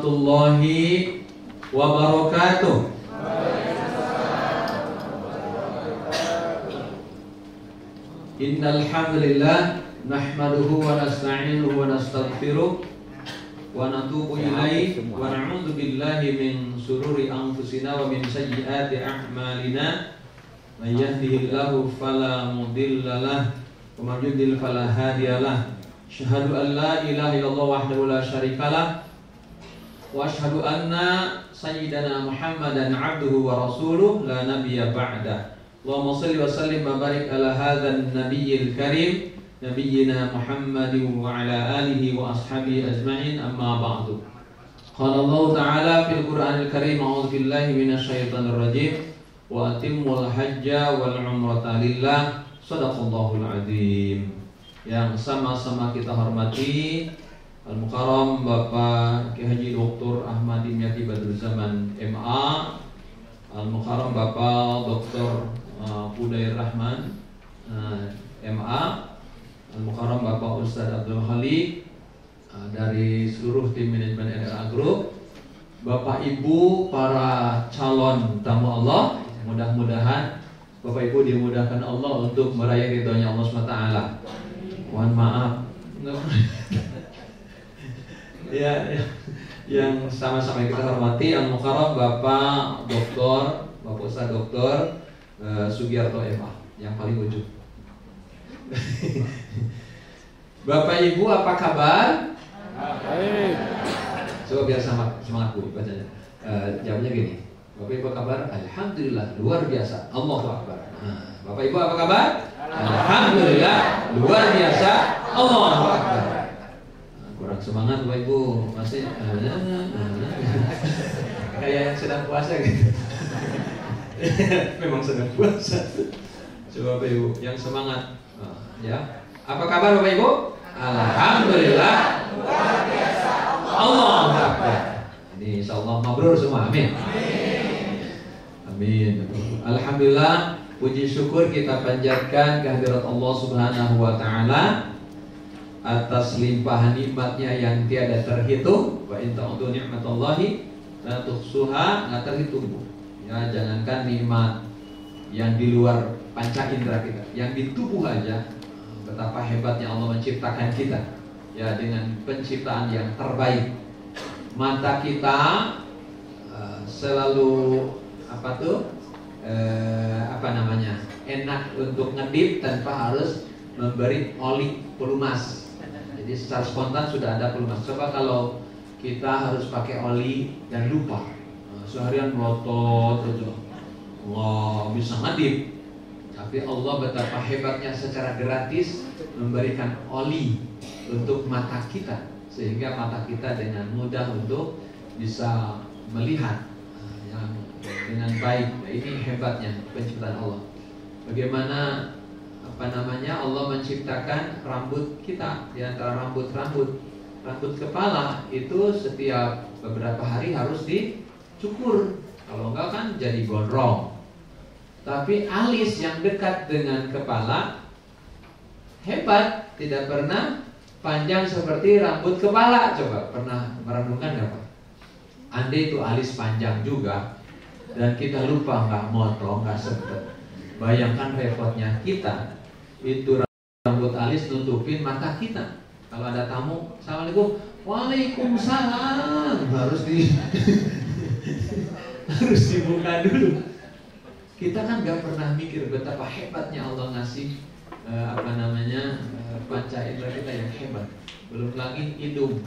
warahmatullahi wabarakatuh. Innal hamdalillah nahmaduhu wa nasta'inuhu wa nastaghfiruh wa natubu ilaihi wa na'udzu billahi min shururi anfusina wa min sayyiati a'malina. May yahdihillahu fala mudilla lahu wa may yudlil fala hadiya lahu. Asyhadu an la ilaha illallah wahdahu la syarikalah wa asyhadu anna sayyidana Muhammadan 'abduhu wa rasuluh la nabiyya ba'da. Allahumma shalli wa sallim wa barik ala hadzal nabiyil karim nabiyyina Muhammadin wa ala alihi wa ashabihi ajma'in, amma ba'du. Qala Allah ta'ala fil Qur'anil Karim, a'udzu billahi minasy syaithanir rajim, wa atimmul hajja wal umrata lillah. Shadaqallahul azim. Yang sama-sama kita hormati Al-Mukarram Bapak Ki Haji Dr. Ahmad Dimyati Badruzzaman MA, Al-Mukarram Bapak Dr. Udair Rahman MA, Al-Mukarram Bapak Ustaz Abdul Khaliq dari seluruh tim manajemen NRA Group, Bapak Ibu para calon tamu Allah, mudah-mudahan Bapak Ibu dimudahkan Allah untuk meraih ridhonya Allah SWT. Mohon maaf ya, yang sama-sama kita hormati Al-Mukarram Bapak Dr. Bapak Ustaz Dr. Sugiarto MA yang paling ujung. Bapak Ibu apa kabar? Baik. Coba biar semangat Bu bacanya. Jawabnya gini. Bapak Ibu apa kabar? Alhamdulillah luar biasa. Allahu Akbar. Bapak Ibu apa kabar? Alhamdulillah luar biasa. Allahu Akbar. Kurang semangat Bapak Ibu, masih kayak yang sedang puasa gitu. Memang sedang puasa. Coba Bapak Ibu yang semangat ya. Apa kabar Bapak Ibu? Alhamdulillah luar biasa. Allahu Akbar. Ini insyaallah mabrur semua. Amin. Amin. Alhamdulillah, puji syukur kita panjatkan kehadirat Allah Subhanahu wa taala atas limpahan nikmatnya yang tiada terhitung. Wa in ta'udhu ni'matallahi la tuhsuha, enggak terhitung. Ya, jangankan nikmat yang di luar panca indera kita, yang di tubuh aja, betapa hebatnya Allah menciptakan kita. Ya, dengan penciptaan yang terbaik. Mata kita selalu enak untuk ngedip tanpa harus memberi oli pelumas. Jadi secara spontan sudah ada pelumas. Coba kalau kita harus pakai oli dan lupa, seharian melotot aja, wah bisa ngedip. Tapi Allah betapa hebatnya secara gratis memberikan oli untuk mata kita, sehingga mata kita dengan mudah untuk bisa melihat yang dengan baik. Nah, ini hebatnya penciptaan Allah. Bagaimana Allah menciptakan rambut kita, di antara rambut kepala itu setiap beberapa hari harus dicukur, kalau enggak kan jadi gondrong. Tapi alis yang dekat dengan kepala hebat, tidak pernah panjang seperti rambut kepala. Coba pernah merenungkan nggak Pak? Andai itu alis panjang juga dan kita lupa nggak motong, nggak sempet, bayangkan repotnya kita. Itu rambut alis nutupin mata kita. Kalau ada tamu, assalamualaikum, waalaikumsalam, harus dibuka dulu. Kita kan nggak pernah mikir betapa hebatnya Allah ngasih panca indera kita yang hebat. Belum lagi hidung,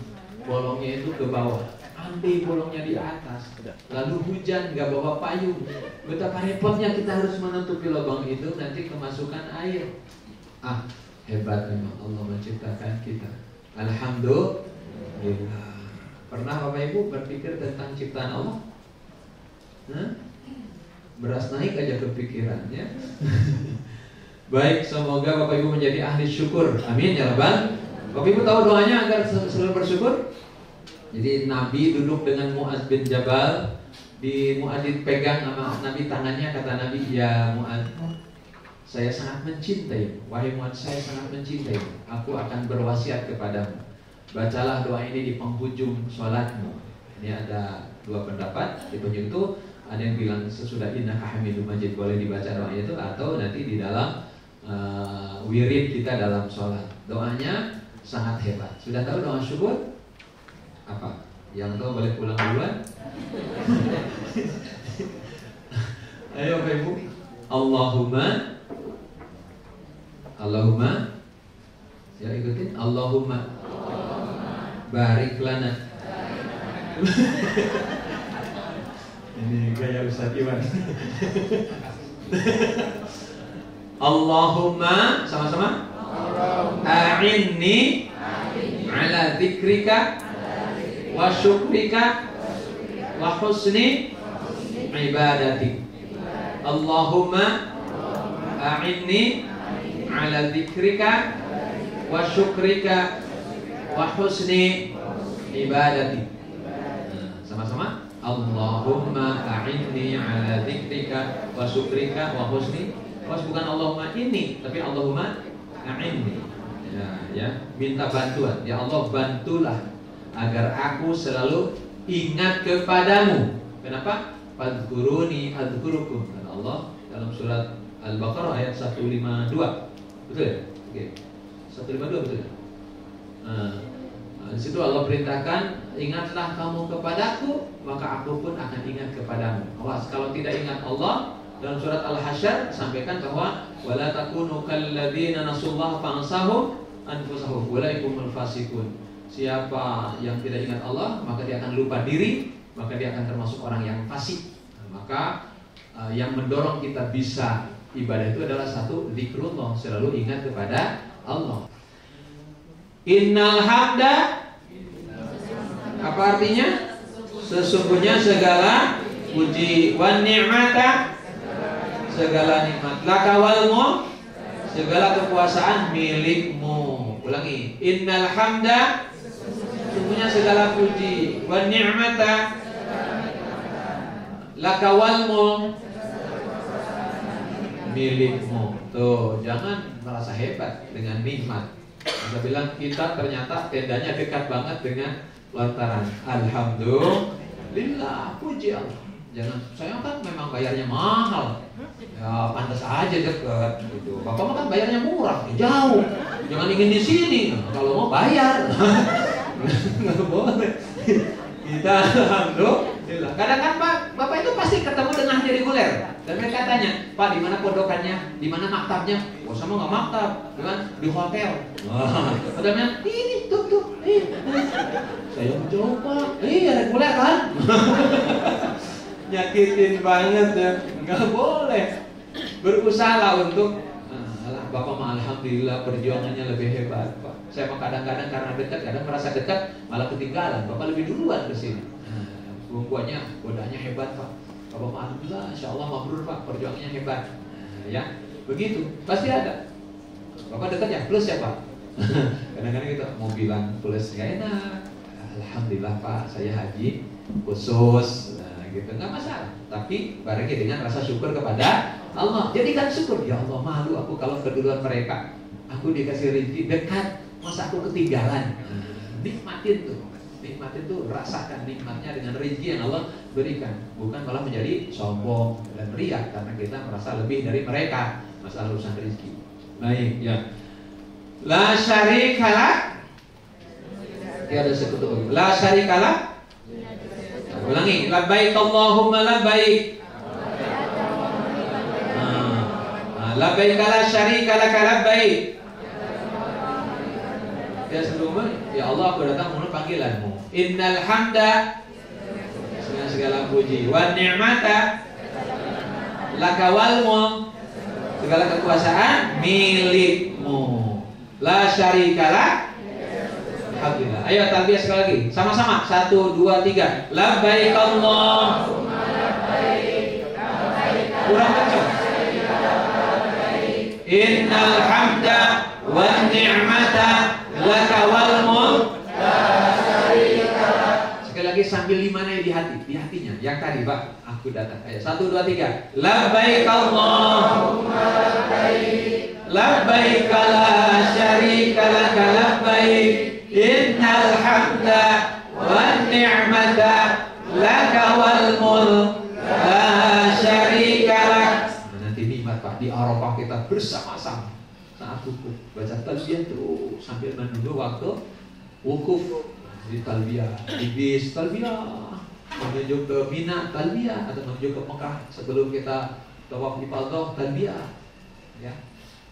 bolongnya itu ke bawah. Andai bolongnya di atas, lalu hujan nggak bawa payung, betapa repotnya kita harus menutupi lubang itu, nanti kemasukan air. Hebat memang Allah menciptakan kita. Alhamdulillah. Pernah Bapak Ibu berpikir tentang ciptaan Allah? Beras naik aja kepikirannya. Baik, semoga Bapak Ibu menjadi ahli syukur. Amin ya Rabbal. Bapak Ibu tahu doanya agar selalu bersyukur? Jadi Nabi duduk dengan Mu'adz bin Jabal, di Mu'adz dipegang sama Nabi tangannya, kata Nabi, ya Mu'adz, saya sangat mencintai, wahai Mu'adz, saya sangat mencintai. Aku akan berwasiat kepadamu. Bacalah doa ini di penghujung sholatmu. Ini ada dua pendapat di penunjuk itu. Ada yang bilang sesudah innaka hamidum majid boleh dibaca doanya itu, atau nanti di dalam wirid kita dalam sholat. Doanya sangat hebat. Sudah tahu doa syukur? Apa? Yang tahu boleh pulang duluan. Ayo Bapak Ibu. Allahumma ya ikutin. Allahumma barik lana. Ini gaya Ustaz Iwan. Allahumma sama-sama. A'inni ala dzikrika wa syukrika wa husni ibadatik. Allahumma a'inni ala dzikrika wa syukrika wa husni ibadatik. Sama-sama. Allahumma a'inni ala dzikrika wa syukrika wa husni. Bukan Allahumma inni, tapi Allahumma a'inni. Ya, minta bantuan. Ya Allah, bantulah agar aku selalu ingat kepadamu. Kenapa? Fadhkuruni adzkurukum. Kata Allah dalam surat Al-Baqarah ayat 152. Betul ya? Oke. 152 betul ya? Di situ Allah perintahkan, ingatlah kamu kepadaku, maka aku pun akan ingat kepadamu. Awas kalau tidak ingat Allah. Dalam surat Al-Hasyr sampaikan bahwa wala takunu kalladzina nasullaha fansahum anfusahum ulaikumul fasiqun. Siapa yang tidak ingat Allah, maka dia akan lupa diri, maka dia akan termasuk orang yang fasik. Maka yang mendorong kita bisa ibadah itu adalah satu, zikrullah, selalu ingat kepada Allah. Innal hamda, apa artinya? Sesungguhnya segala puji, wan ni'mata, segala nikmat, laka wal mulk, segala kekuasaan milikmu. Ulangi. Innal hamda, sesungguhnya segala puji, wan ni'mata, laka wal mulk, milikmu. Tuh, jangan merasa hebat dengan nikmat. Kita bilang kita ternyata tendanya dekat banget dengan lantaran alhamdulillah, puji Allah. Jangan, saya kan memang bayarnya mahal. Ya pantas aja dekat gitu. Bapak mah kan bayarnya murah, jauh. Jangan ingin di sini. Kalau mau bayar. Nggak boleh. Kita alhamdulillah. Kadang kan Bapak itu pasti ketemu dengan haji reguler. Dan mereka tanya, Pak di mana pondokannya, di mana maktabnya? Oh sama nggak maktab, kan di hotel. Wah, katanya ini tuh, saya mau jawab Pak, iya reguler kan? Nyakitin banget ya, nggak boleh. Berusaha untuk, Bapak mah alhamdulillah perjuangannya lebih hebat Pak. Saya mah kadang-kadang karena dekat, kadang merasa dekat malah ketinggalan. Bapak lebih duluan ke sini. Perempuannya godanya hebat Pak. Bapak mah alhamdulillah, insya Allah mabrur Pak, perjuangannya hebat. Ya, begitu pasti ada. Bapak dekat ya plus ya Pak. Kadang-kadang kita mau bilang plus nggak enak. Alhamdulillah Pak, saya haji khusus. Gitu, nggak masalah, tapi barengi dengan rasa syukur kepada Allah. Jadikan syukur, ya Allah malu aku kalau keduluan mereka. Aku dikasih rezeki dekat, masa aku ketinggalan. Nikmatin tuh, rasakan nikmatnya dengan rezeki yang Allah berikan. Bukan malah menjadi sombong dan riak karena kita merasa lebih dari mereka masalah urusan rezeki. Baik, ya. La syarikalah, tiada sekutu. La syarikalah. Ulangi, labbaik Allahumma labbaik. Labbaik la syarika laka labbaik. Ya sebelumnya, ya Allah aku datang menurut panggilanmu. Innal hamda, segala puji, wan ni'mata, laka wal mulk, segala kekuasaan milikmu. La syarika lak. Alhamdulillah. Ayo talbiyah sekali lagi. Sama-sama. 1, 2, 3. Labbaik Allahumma labbaik. Kurang kencang. Innal hamda wan ni'mata laka wal mulk. Sekali lagi sambil limannya di hatinya. Yang tadi Pak, aku datang. Ayo 1, 2, 3. Labbaik Allahumma labbaik. Labbaik la syarika laka labbaik. Innal hamda wan ni'mata laka wal mulk la syarika lak. Nanti nikmat Pak di Arafah kita bersama-sama saat wukuf baca talbiyah terus sambil menunggu waktu wukuf. Di talbiyah, di bis talbiyah, menuju ke Mina talbiyah atau menuju ke Mekah sebelum kita tawaf ifadah talbiyah. Ya.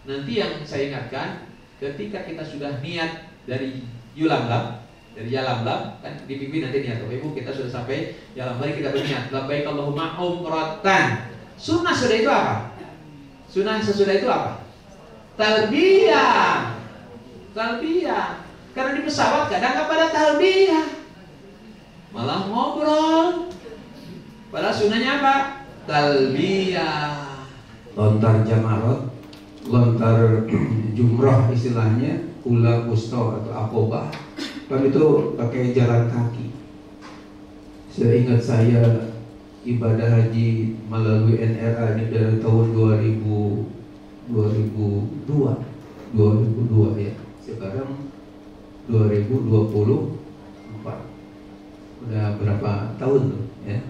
Nanti yang saya ingatkan, ketika kita sudah niat dari Yulamlam, dari Yalamlam, kan dipimpin nanti niat. Ibu kita sudah sampai Yalamlam, mari kita berniat. Labbaik Allahumma umratan. Sunnah sudah itu apa? Sunnah sesudah itu apa? Talbiyah. Talbiyah. Karena di pesawat kadang nggak pada talbiyah, malah ngobrol. Padahal sunnahnya apa? Talbiyah. Lontar jamarot, lontar jumrah istilahnya, ula wusta atau akobah. Kan itu pakai jalan kaki. Seingat saya ibadah haji melalui NRA ini dari tahun 2002 ya. Sekarang 2024 udah berapa tahun tuh ya,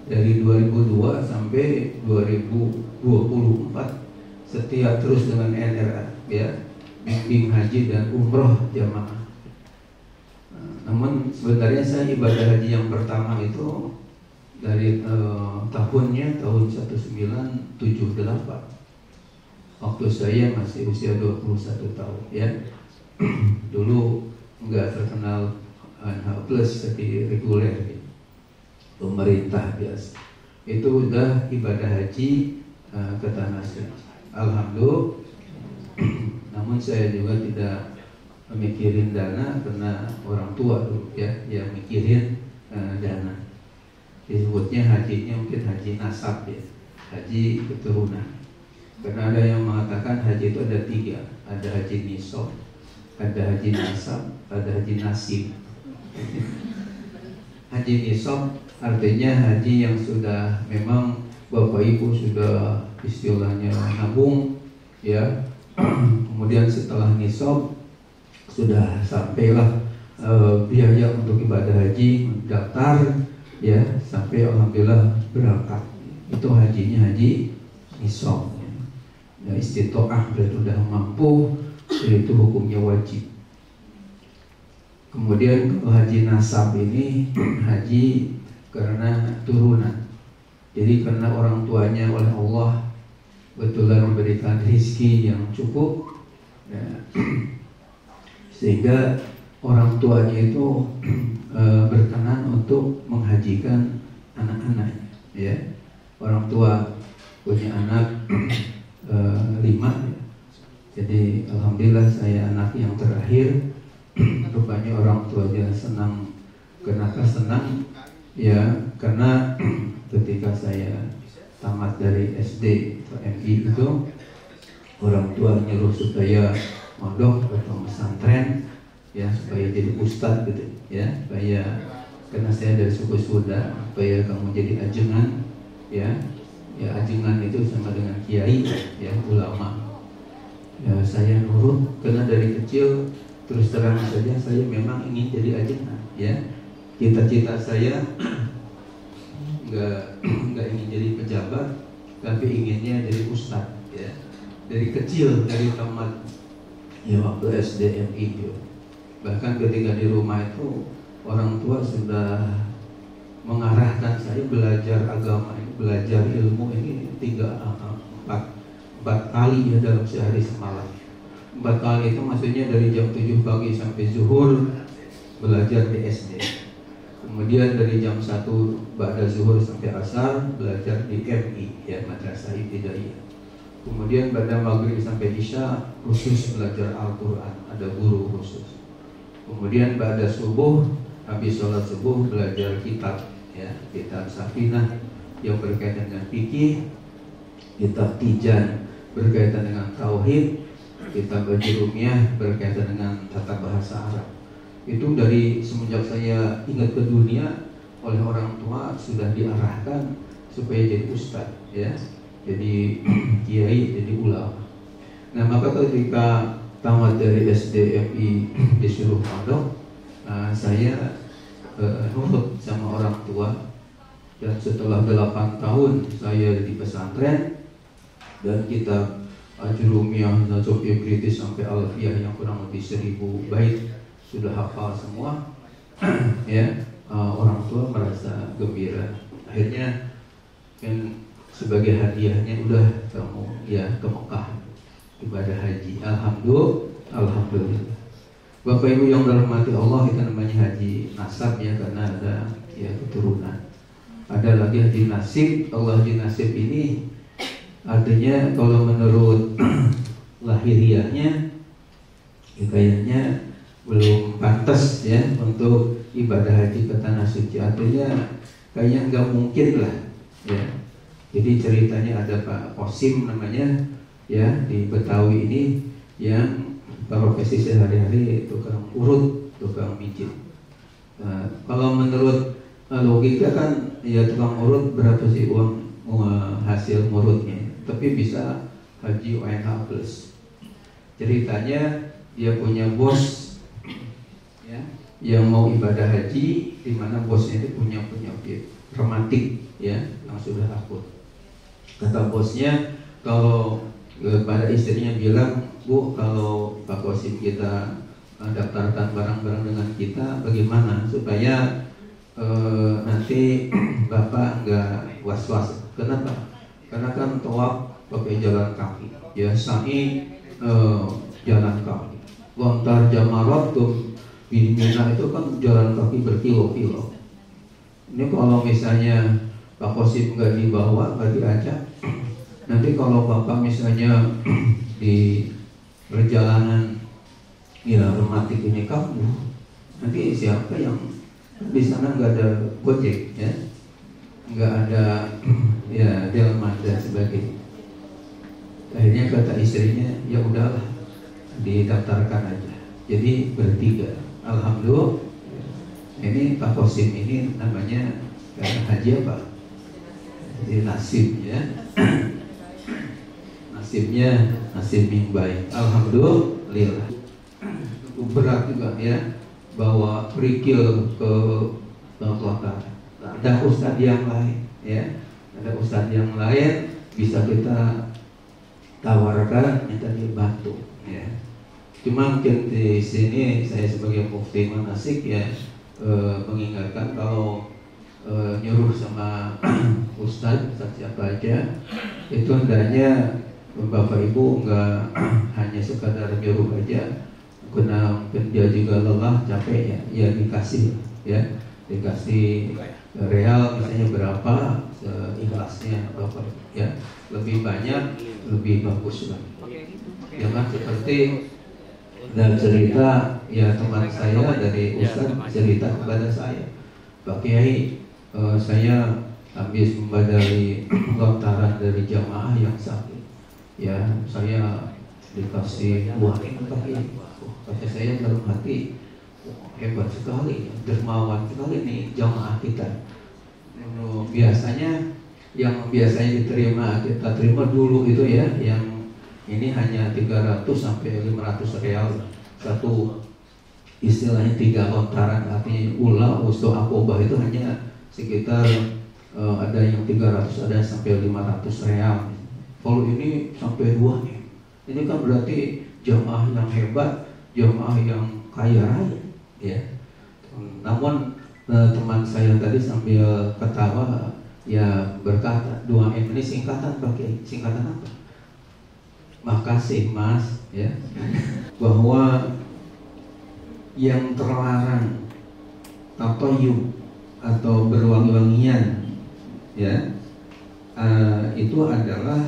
dari 2002 sampai 2024 setia terus dengan NRA ya, bimbing haji dan umroh jamaah. Namun sebenarnya saya ibadah haji yang pertama itu dari tahunnya tahun 1978 waktu saya masih usia 21 tahun ya. Dulu nggak terkenal NH Plus tapi reguler gitu. Pemerintah biasa. Itu udah ibadah haji ke tanah suci. Alhamdulillah. Namun saya juga tidak memikirin dana karena orang tua dulu ya yang mikirin dana. Disebutnya hajinya mungkin haji nasab ya, haji keturunan. Karena ada yang mengatakan haji itu ada 3, ada haji nisab, ada haji nasab, ada haji nasib. Haji nisab artinya haji yang sudah memang bapak ibu sudah istilahnya nabung ya. Kemudian setelah nisab sudah sampailah biaya untuk ibadah haji, daftar ya, sampai alhamdulillah berangkat. Itu hajinya haji nisab ya, istitoah berarti sudah mampu, itu hukumnya wajib. Kemudian haji nasab ini haji karena turunan. Jadi karena orang tuanya oleh Allah betulan memberikan rezeki yang cukup ya, sehingga orang tuanya itu berkenan untuk menghajikan anak-anaknya ya. Orang tua punya anak 5 ya. Jadi alhamdulillah saya anak yang terakhir. Rupanya orang tuanya senang. Kenapa senang? Ya karena ketika saya tamat dari SD atau MI itu orang tua nyuruh supaya mondok atau pesantren ya, supaya jadi ustadz gitu ya, supaya karena saya dari suku Sunda, supaya kamu jadi ajengan ya. Ya ajengan itu sama dengan kiai ya, ulama. Ya saya nurut karena dari kecil terus terang saja saya memang ingin jadi ajengan ya. Cita-cita saya nggak ingin jadi pejabat, tapi inginnya jadi ustadz ya. Dari kecil, dari tamat ya waktu SD MI itu. Bahkan ketika di rumah itu orang tua sudah mengarahkan saya belajar agama ini, belajar ilmu ini 4 kali ya dalam sehari semalam. 4 kali itu maksudnya dari jam 7 pagi sampai zuhur belajar di SD. Kemudian dari jam 1 ba'da zuhur sampai asar belajar di MI ya, Madrasah Ibtidaiyah. Kemudian pada maghrib sampai isya khusus belajar Al-Quran, ada guru khusus. Kemudian pada subuh, habis sholat subuh belajar kitab ya, kitab Safinah yang berkaitan dengan fikih, kitab Tijan berkaitan dengan tauhid, kitab Bajurumiyah berkaitan dengan tata bahasa Arab. Itu dari semenjak saya ingat ke dunia oleh orang tua sudah diarahkan supaya jadi ustadz ya, jadi kiai, jadi ulama. Nah maka ketika tamat dari SDMI disuruh mondok, saya nurut sama orang tua. Dan setelah 8 tahun saya di pesantren dan kitab Ajurumiyah, Nazofiyah Kritis sampai Alfiyah yang kurang lebih 1000 bait sudah hafal semua. Ya, orang tua merasa gembira. Akhirnya kan sebagai hadiahnya udah kamu ya ke Mekah ibadah haji. Alhamdulillah. Bapak Ibu yang dirahmati Allah, itu namanya haji nasab ya, karena ada ya keturunan. Ada lagi haji nasib. Allah haji nasib ini artinya kalau menurut lahiriahnya ya kayaknya belum pantas ya untuk ibadah haji ke tanah suci. Artinya kayaknya nggak mungkin lah ya. Jadi ceritanya ada Pak Kosim namanya ya di Betawi ini yang profesi sehari-hari tukang urut, tukang mijit. Nah, kalau menurut logika kan ya tukang urut berapa sih uang hasil ngurutnya? Tapi bisa haji UNH plus. Ceritanya dia punya bos ya, yang mau ibadah haji, di mana bosnya itu punya penyakit rematik ya, yang sudah akut. Kata bosnya, kalau pada istrinya bilang, Bu, kalau Pak Kosim kita daftarkan barang-barang dengan kita, bagaimana supaya nanti Bapak nggak was-was. Kenapa? Karena kan tawaf pakai jalan kaki, ya sa'i jalan kaki, lontar jamarat tuh di Mina itu kan jalan kaki berkilo-kilo. Ini kalau misalnya Pak Kosim nggak dibawa, nggak diajak, nanti kalau Bapak misalnya di perjalanan ya rematik ini kamu, nanti siapa yang di sana nggak ada gojek ya, nggak ada ya delman dan sebagainya. Akhirnya kata istrinya, ya udahlah didaftarkan aja. Jadi bertiga. Alhamdulillah. Ini Pak Kosim ini namanya haji apa? Jadi nasib ya. Nasibnya nasib yang baik. Alhamdulillah. Berat juga ya, bawa kerikil ke kota. Ada ustadz yang lain ya, ada ustadz yang lain bisa kita tawarkan minta dibantu ya. Cuma mungkin di sini saya sebagai mufti manasik ya mengingatkan kalau nyuruh sama ustadz siapa aja itu hendaknya Bapak Ibu nggak hanya sekadar nyuruh aja, karena mungkin dia juga lelah capek ya dikasih ya, dikasih real misalnya berapa ikhlasnya Bapak ya, lebih banyak lebih bagus lah. Jangan seperti dan cerita ya teman saya dari Ustadz cerita kepada saya, Pak Kiai saya habis membadali lontaran dari jamaah yang sakit ya, saya dikasih uang Pak Kiai. Kata saya dalam hati, hebat sekali, dermawan sekali nih jamaah kita. Biasanya yang biasanya diterima kita terima dulu itu ya, yang ini hanya 300 sampai 500 real satu, istilahnya 3 lontaran, artinya ula usul akobah itu hanya sekitar ada yang 300, ada sampai 500 real. Kalau ini sampai 2 nih, ini kan berarti jamaah yang hebat, jamaah yang kaya raya ya. Namun teman saya tadi sambil ketawa ya berkata, 2M ini singkatan pakai singkatan apa? Makasih Mas ya. Bahwa yang terlarang tatoyub atau berwangi-wangian ya itu adalah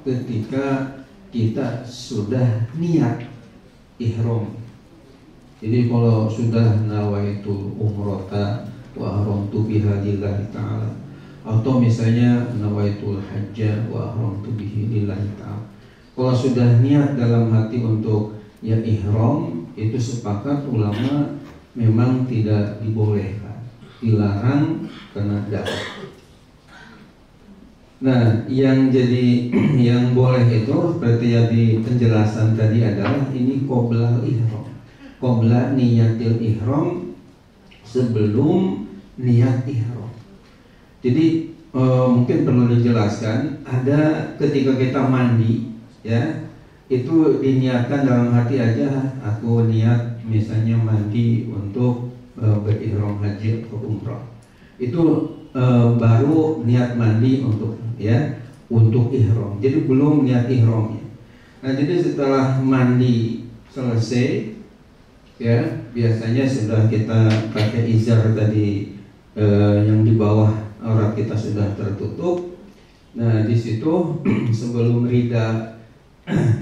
ketika kita sudah niat ihram. Jadi kalau sudah nawaitu umrata wa ahramtu biha lillahi ta'ala, atau misalnya nawaitul hajja wa ahramtu bihi lillahi ta'ala, kalau sudah niat dalam hati untuk ya ihram, itu sepakat ulama memang tidak dibolehkan, dilarang karena dakwah. Nah, yang jadi yang boleh itu seperti yang di penjelasan tadi adalah ini qobla ihram, qobla niyatil ihram, sebelum niat ihram. Jadi mungkin perlu dijelaskan, ada ketika kita mandi ya, itu diniatkan dalam hati aja, aku niat misalnya mandi untuk berihram haji atau umrah. Itu baru niat mandi untuk ihram. Jadi belum niat ihramnya. Nah, jadi setelah mandi selesai ya, biasanya sudah kita pakai izar tadi, yang di bawah aurat kita sudah tertutup. Nah, di situ sebelum rida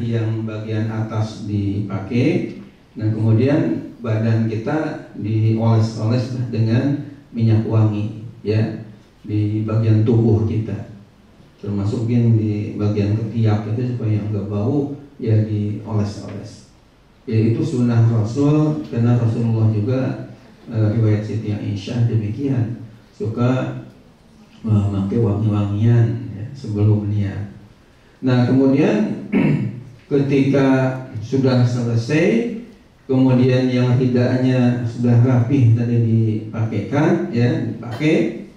yang bagian atas dipakai, nah kemudian badan kita dioles-oles dengan minyak wangi ya, di bagian tubuh kita, termasuk yang di bagian ketiak itu supaya nggak bau ya, dioles-oles. Ya, itu sunnah Rasul, karena Rasulullah juga riwayat Siti Aisyah demikian, suka memakai wangi-wangian ya, sebelum niat. Nah, kemudian ketika sudah selesai, kemudian yang hidaknya sudah rapih tadi dipakaikan ya, dipakai,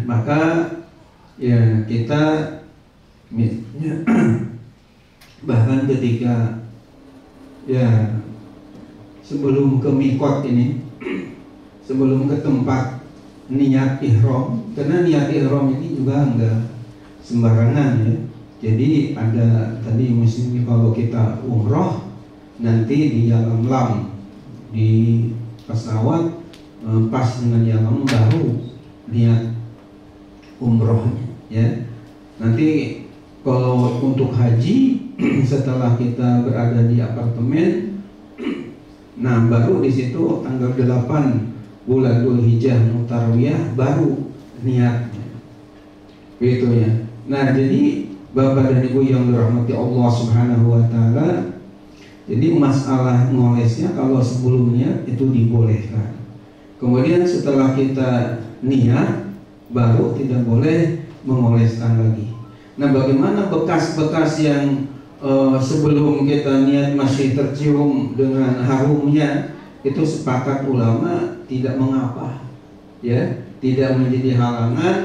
maka ya kita bahkan ketika ya sebelum ke mikot ini, sebelum ke tempat niat ihram, karena niat ihram ini juga enggak sembarangan ya. Jadi ada tadi misalnya kalau kita umroh, nanti di Yalamlam di pesawat pas dengan Yalamlam baru niat umrohnya ya. Nanti kalau untuk haji setelah kita berada di apartemen, nah baru di situ tanggal 8 bulan Dzulhijjah Mutarwiyah baru niatnya, gitu ya. Nah, jadi Bapak dan Ibu yang dirahmati Allah Subhanahu wa taala, jadi masalah ngolesnya kalau sebelumnya itu dibolehkan. Kemudian setelah kita niat baru tidak boleh mengoleskan lagi. Nah, bagaimana bekas-bekas yang sebelum kita niat masih tercium dengan harumnya, itu sepakat ulama tidak mengapa ya, tidak menjadi halangan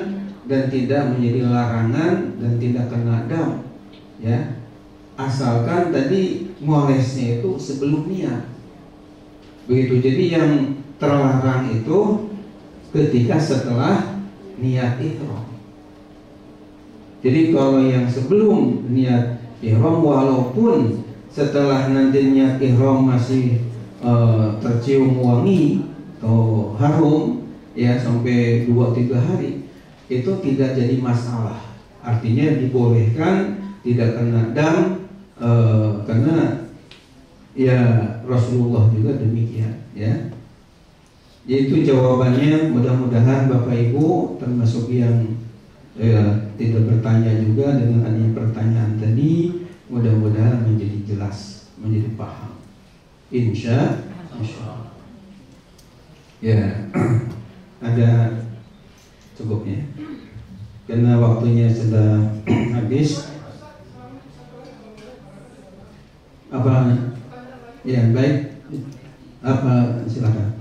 dan tidak menjadi larangan dan tidak kena dam ya, asalkan tadi ngolesnya itu sebelum niat, begitu. Jadi yang terlarang itu ketika setelah niat ihram. Jadi kalau yang sebelum niat ihram, walaupun setelah nanti niat ihram masih tercium wangi atau harum ya sampai 2-3 hari, itu tidak jadi masalah. Artinya dibolehkan, tidak kena dam, karena ya Rasulullah juga demikian ya. Itu jawabannya. Mudah-mudahan Bapak Ibu termasuk yang tidak bertanya juga dengan adanya pertanyaan tadi, mudah-mudahan menjadi jelas, menjadi paham. Insya Allah. Ya, ada cukupnya. Karena waktunya sudah habis. Apa? Ya, baik. Apa, silakan.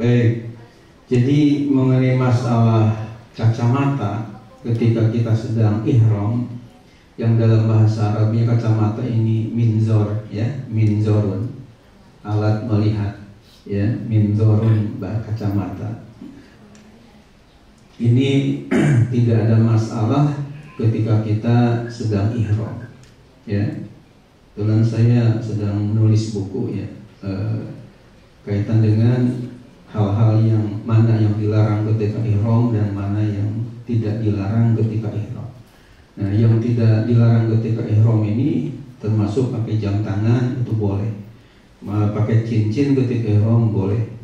Baik. Jadi mengenai masalah kacamata ketika kita sedang ihram, yang dalam bahasa Arabnya kacamata ini minzor ya, minzorun, alat melihat ya, minzorun kacamata. Ini tidak ada masalah ketika kita sedang ihram ya. Kebetulan saya sedang menulis buku ya, kaitan dengan hal-hal yang mana yang dilarang ketika ihram dan mana yang tidak dilarang ketika ihram. Nah, yang tidak dilarang ketika ihram ini termasuk pakai jam tangan itu boleh, pakai cincin ketika ihram boleh,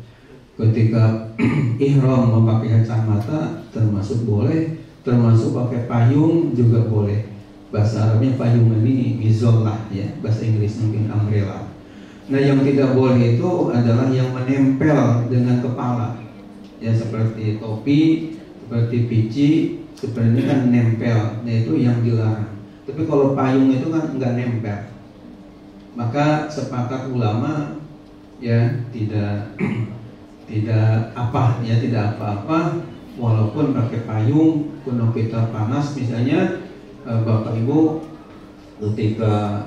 ketika ihram memakai kacamata termasuk boleh, termasuk pakai payung juga boleh. Bahasa Arabnya payung ini mizollah ya, bahasa Inggris mungkin umbrella. Nah yang tidak boleh itu adalah yang menempel dengan kepala ya, seperti topi, seperti pici, seperti ini kan nempel, nah itu yang dilarang. Tapi kalau payung itu kan nggak nempel, maka sepakat ulama ya tidak apa-apa walaupun pakai payung. Kalau kita panas misalnya, Bapak Ibu ketika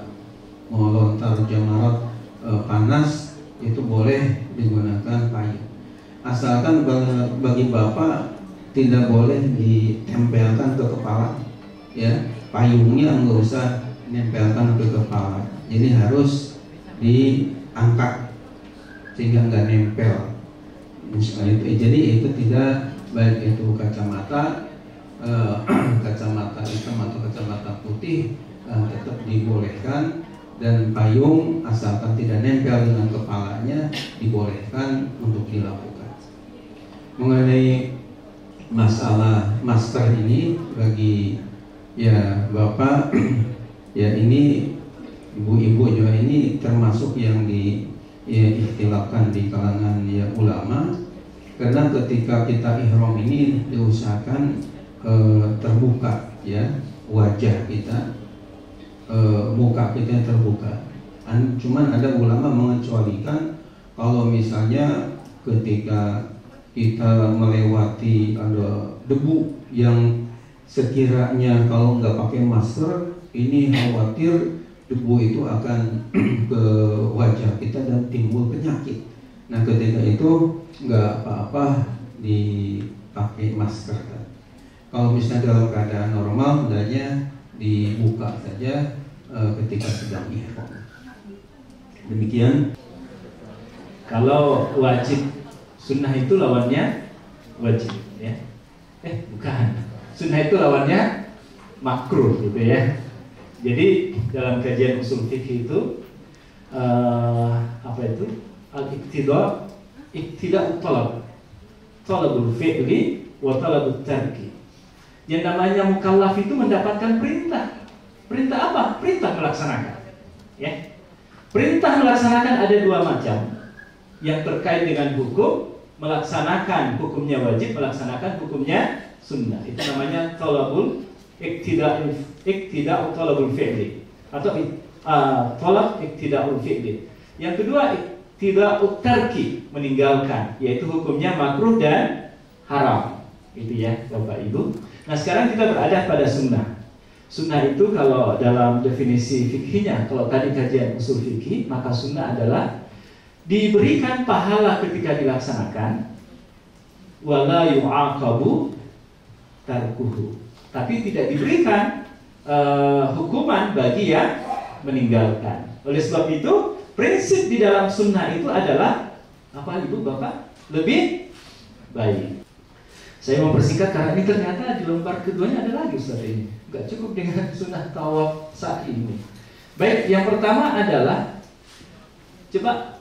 mau lontar jamarat panas itu boleh digunakan payung, asalkan bagi Bapak tidak boleh ditempelkan ke kepala ya, payungnya nggak usah nempelkan ke kepala, jadi harus diangkat sehingga nggak nempel. Jadi itu tidak, baik itu kacamata hitam atau kacamata putih tetap dibolehkan, dan payung asalkan tidak nempel dengan kepalanya dibolehkan untuk dilakukan. Mengenai masalah masker ini bagi ya Bapak ya, ini ibu-ibu juga ini termasuk yang diikhtilafkan di kalangan ya ulama, karena ketika kita ihram ini diusahakan terbuka ya wajah kita, muka kita terbuka. Cuman ada ulama mengecualikan kalau misalnya ketika kita melewati ada debu yang sekiranya kalau nggak pakai masker ini khawatir debu itu akan ke wajah kita dan timbul penyakit. Nah ketika itu nggak apa-apa dipakai masker. Kalau misalnya dalam keadaan normal hendaknya dibuka saja ketika sedang ihram. Demikian. Kalau wajib, sunnah itu lawannya wajib ya. Bukan. Sunnah itu lawannya makruh gitu ya. Jadi dalam kajian usul fikih itu apa itu? Al-iktida'u talabul fi'li wa talabut tarki. Yang namanya mukallaf itu mendapatkan perintah. Perintah apa? Perintah melaksanakan. Ya. Perintah melaksanakan ada dua macam. Yang terkait dengan hukum, melaksanakan hukumnya wajib, melaksanakan hukumnya sunnah. Itu namanya talabul iktida'u talabul fi'li atau talab iktida'ul fi'li. Yang kedua iktida'u tarki, meninggalkan, yaitu hukumnya makruh dan haram. Itu ya Bapak Ibu. Nah sekarang kita berada pada sunnah. Sunnah itu kalau dalam definisi fikihnya, kalau tadi kajian usul fikih, maka sunnah adalah diberikan pahala ketika dilaksanakan, wala yu'aqabu tarkuhu, tapi tidak diberikan hukuman bagi yang meninggalkan. Oleh sebab itu prinsip di dalam sunnah itu adalah apa Ibu Bapak? Lebih baik. Saya mau persingkat karena ini ternyata di lembar keduanya ada lagi Ustaz ini. Gak cukup dengan sunnah tawaf saat ini. Baik, yang pertama adalah, coba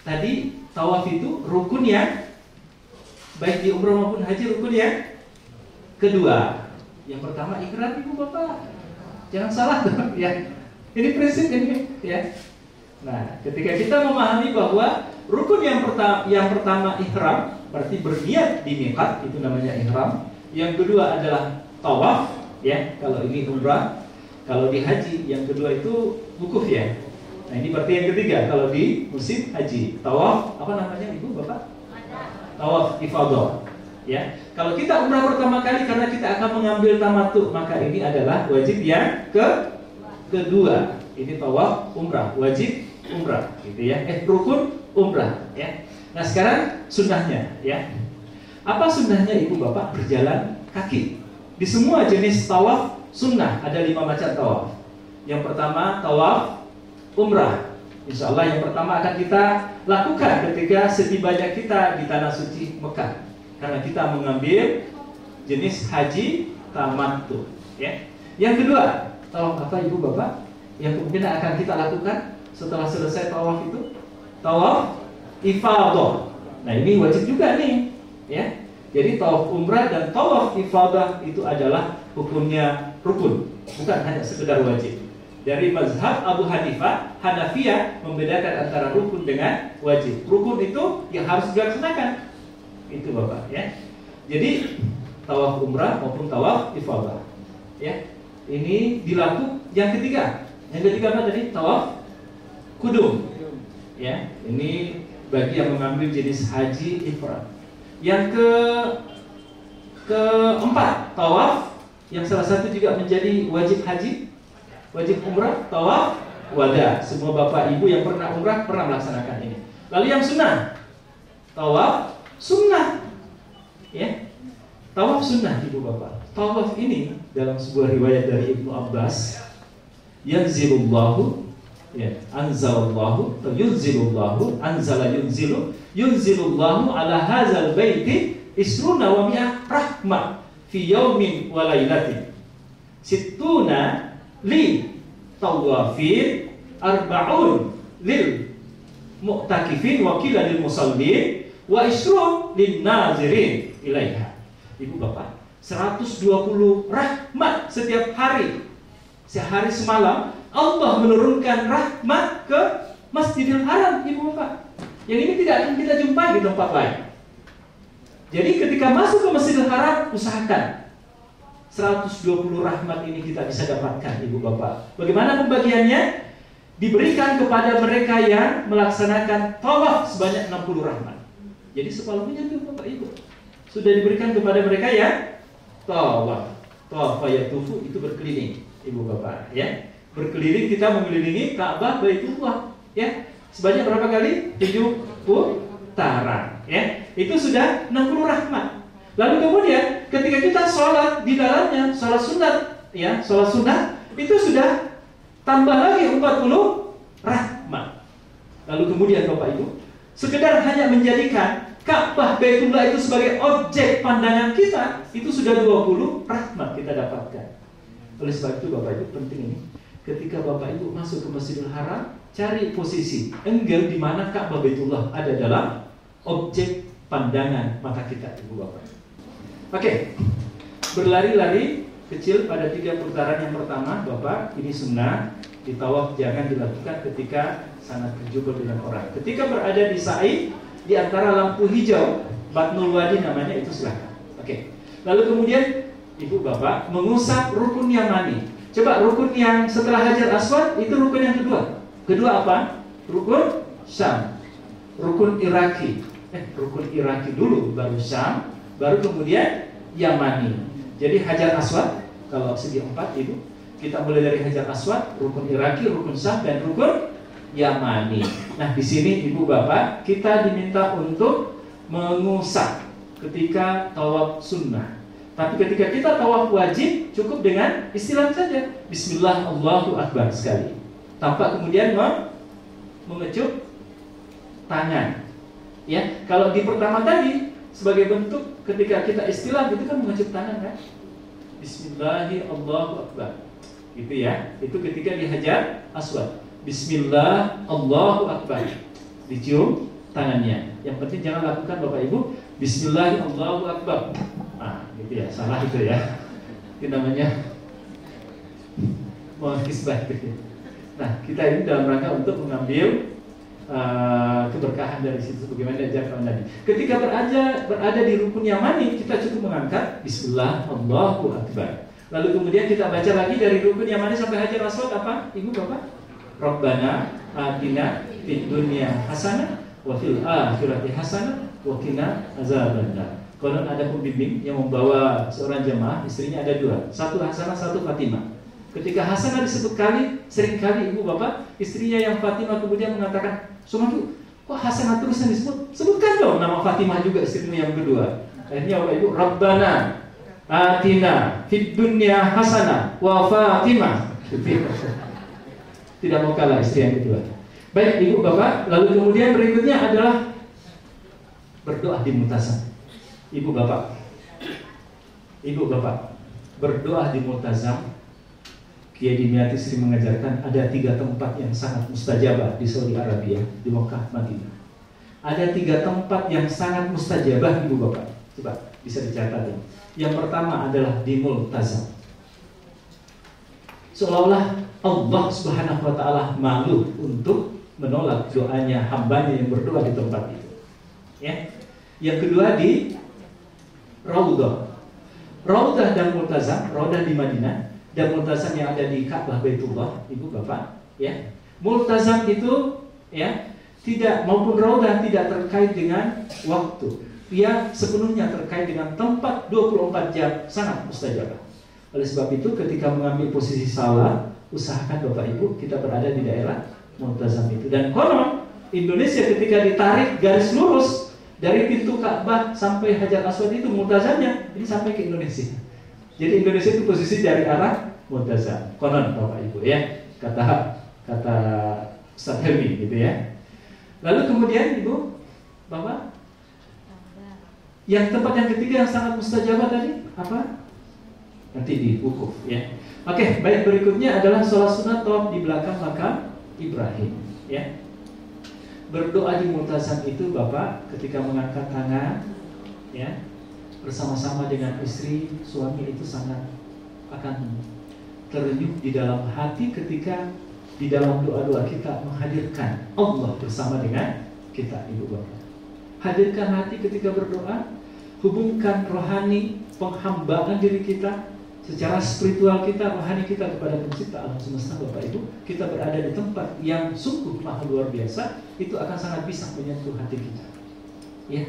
tadi tawaf itu rukun yang baik di umrah maupun haji, rukun yang kedua. Yang pertama ikrar Ibu Bapak. Jangan salah ya. Ini prinsip ini ya. Nah, ketika kita memahami bahwa rukun yang pertama ihram, berarti berniat di miqat, itu namanya ihram. Yang kedua adalah tawaf, ya. Kalau ini umrah, kalau di haji yang kedua itu wukuf ya. Nah, ini berarti yang ketiga kalau di musim haji. Tawaf apa namanya Ibu Bapak? Tawaf ifadah. Ya. Kalau kita umrah pertama kali karena kita akan mengambil tamattu, maka ini adalah wajib yang kedua. Ini tawaf umrah, wajib umrah gitu ya. Rukun umrah ya. Nah sekarang sunnahnya ya. Apa sunnahnya Ibu Bapak? Berjalan kaki. Di semua jenis tawaf sunnah ada 5 macam tawaf. Yang pertama tawaf umrah. Insya Allah yang pertama akan kita lakukan ketika setibanya kita di tanah suci Mekah. Karena kita mengambil jenis haji tamattu ya. Yang kedua tawaf apa Ibu Bapak? Yang kemungkinan akan kita lakukan setelah selesai tawaf itu tawaf ifadah Nah ini wajib juga nih, ya. Jadi tawaf umrah dan tawaf ifadah itu adalah hukumnya rukun, bukan hanya sekedar wajib. Dari mazhab Abu Hanifah, Hanafiyah membedakan antara rukun dengan wajib. Rukun itu yang harus dilaksanakan. Itu Bapak, ya. Jadi tawaf umrah maupun tawaf ifadah, ya. Ini dilakukan yang ketiga. Yang ketiga apa tadi? Tawaf kudum. Ya, ini bagi yang mengambil jenis haji ifrad. Yang keempat, tawaf yang salah satu juga menjadi wajib haji, wajib umrah, tawaf wada. Semua bapak ibu yang pernah umrah pernah melaksanakan ini. Lalu yang sunnah, tawaf sunnah, ya, tawaf sunnah ibu bapak. Tawaf ini dalam sebuah riwayat dari Ibnu Abbas, yanzilullahu, ya, anzalallahu, yunzilullahu, anzala yunzilu, yunzilullahu ala hadzal baiti isruna wa mi'ah rahmah fi yaumin wa lailatin sittuna li tawafin arba'un lil mu'takifin wa qila lil musallin wa isrun lin nazirin ilaiha. Ibu bapak, 120 rahmat setiap hari. Sehari semalam Allah menurunkan rahmat ke Masjidil Haram, ibu bapak. Yang ini tidak akan kita jumpai di tempat lain. Jadi ketika masuk ke Masjidil Haram, usahakan 120 rahmat ini kita bisa dapatkan, ibu bapak. Bagaimana pembagiannya? Diberikan kepada mereka yang melaksanakan tawaf sebanyak 60 rahmat. Jadi separuhnya itu bapak ibu sudah diberikan kepada mereka yang tawaf. Tawaf yatufu itu berkeliling, ibu bapak, ya. Berkeliling, kita mengelilingi Ka'bah Baitullah, ya. Sebanyak berapa kali? 7 putaran, ya. Itu sudah 60 rahmat. Lalu kemudian ketika kita sholat di dalamnya, sholat sunat, ya, sholat sunat itu sudah tambah lagi 40 rahmat. Lalu kemudian Bapak Ibu, sekedar hanya menjadikan Ka'bah Baitullah itu sebagai objek pandangan kita, itu sudah 20 rahmat kita dapatkan. Oleh sebab itu Bapak Ibu penting ini, ketika Bapak Ibu masuk ke Masjidil Haram, cari posisi angle di mana Ka'bah Baitullah ada dalam objek pandangan mata kita, Ibu Bapak. Oke, berlari-lari kecil pada 3 putaran yang pertama, Bapak, ini sunnah. Di tawaf jangan dilakukan ketika sangat berjumpa dengan orang. Ketika berada di sa'i, di antara lampu hijau, Batnul Wadi namanya, itu silakan. Oke. Lalu kemudian Ibu Bapak mengusap rukun yamani. Coba rukun yang setelah Hajar Aswad itu rukun yang kedua. Kedua apa? Rukun Syam. Rukun Iraki. Rukun Iraki dulu, baru Syam, baru kemudian Yamani. Jadi Hajar Aswad kalau segi 4 Ibu, kita mulai dari Hajar Aswad, rukun Iraki, rukun Syam, dan rukun Yamani. Nah, di sini Ibu Bapak kita diminta untuk mengusap ketika tawaf sunnah. Tapi ketika kita tawaf wajib cukup dengan istilah saja, Bismillah Allahu Akbar sekali, tanpa kemudian mengecup tangan. Ya, kalau di pertama tadi sebagai bentuk ketika kita istilah itu kan mengecup tangan kan, Bismillahi Allahu Akbar, gitu ya. Itu ketika di Hajar Aswad, Bismillah Allahu Akbar, dicium tangannya. Yang penting jangan lakukan Bapak Ibu Bismillahi Allahu Akbar. Ah, gitu ya, salah itu ya. Itu namanya kisbah. Nah, kita ini dalam rangka untuk mengambil keberkahan dari situ, bagaimana diajarkan tadi. Ketika berada di rukun Yamani, kita cukup mengangkat Bismillah Allahu Akbar. Lalu kemudian kita baca lagi dari rukun Yamani sampai Hajar Aswad apa? Ibu Bapak? Rabbana atina fid dunya hasanah wa fil akhirati hasanah wa qina azabannar. Kalau ada pembimbing yang membawa seorang jemaah, istrinya ada 2, satu Hasanah, satu Fatimah. Ketika Hasanah disebut kali, seringkali Ibu Bapak, istrinya yang Fatimah kemudian mengatakan, Sumaku, kok Hasanah terus yang disebut? Sebutkan dong nama Fatimah juga, istrimu yang kedua. Akhirnya Bapak Ibu, Rabbana atina fid dunya hasanah wa Fatimah. Tidak mau kalah istri yang kedua. Baik Ibu Bapak, lalu kemudian berikutnya adalah berdoa di multazam. Ibu Bapak, berdoa di multazam. Kiai Dimyati sering mengajarkan ada 3 tempat yang sangat mustajabah di Saudi Arabia, di Mekah, Madinah. ada 3 tempat yang sangat mustajabah Ibu Bapak. Coba bisa dicatat ya. Yang pertama adalah di Multazam. Seolah-olah Allah Subhanahu wa Ta'ala malu untuk menolak doanya hambanya yang berdoa di tempat itu. Ya. Yang kedua di Raudhah. Raudhah dan Multazam, Raudhah di Madinah dan Multazam yang ada di Ka'bah Baitullah, Ibu Bapak, ya. Multazam itu ya tidak maupun Raudhah tidak terkait dengan waktu. Dia sepenuhnya terkait dengan tempat 24 jam, sangat mustajabah. Oleh sebab itu ketika mengambil posisi salat, usahakan Bapak Ibu kita berada di daerah Multazam itu. Dan konon Indonesia ketika ditarik garis lurus dari pintu Ka'bah sampai Hajar Aswad itu Multazamnya ini sampai ke Indonesia. Jadi Indonesia itu posisi dari arah Multazam. Konon Bapak Ibu ya, kata Ustaz Helmi gitu ya. Lalu kemudian Ibu Bapak, yang tempat yang ketiga yang sangat mustajabah tadi apa? Nanti di wukuf ya. Oke, baik, berikutnya adalah sholat sunat tawaf di belakang makam Ibrahim ya. Berdoa di Multazam itu Bapak ketika mengangkat tangan ya bersama-sama dengan istri, suami itu sangat akan terenyuh di dalam hati ketika di dalam doa-doa kita menghadirkan Allah bersama dengan kita Ibu Bapak. Hadirkan hati ketika berdoa, hubungkan rohani penghambaan diri kita secara spiritual kita, rohani kita kepada pencipta alam semesta Bapak Ibu. Kita berada di tempat yang sungguh maha luar biasa, itu akan sangat bisa menyentuh hati kita ya.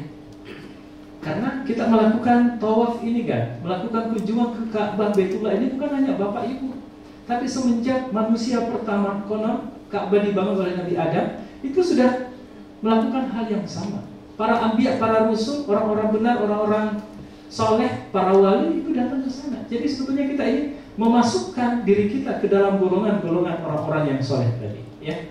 Karena kita melakukan tawaf ini kan, melakukan kunjungan ke Ka'bah Baitullah ini bukan hanya Bapak Ibu, tapi semenjak manusia pertama konon Ka'bah dibangun oleh Nabi Adam, itu sudah melakukan hal yang sama. Para anbiya, para rasul, orang-orang benar, orang-orang soleh, para wali itu datang ke sana. Jadi sebetulnya kita ini memasukkan diri kita ke dalam golongan-golongan orang-orang yang soleh tadi ya.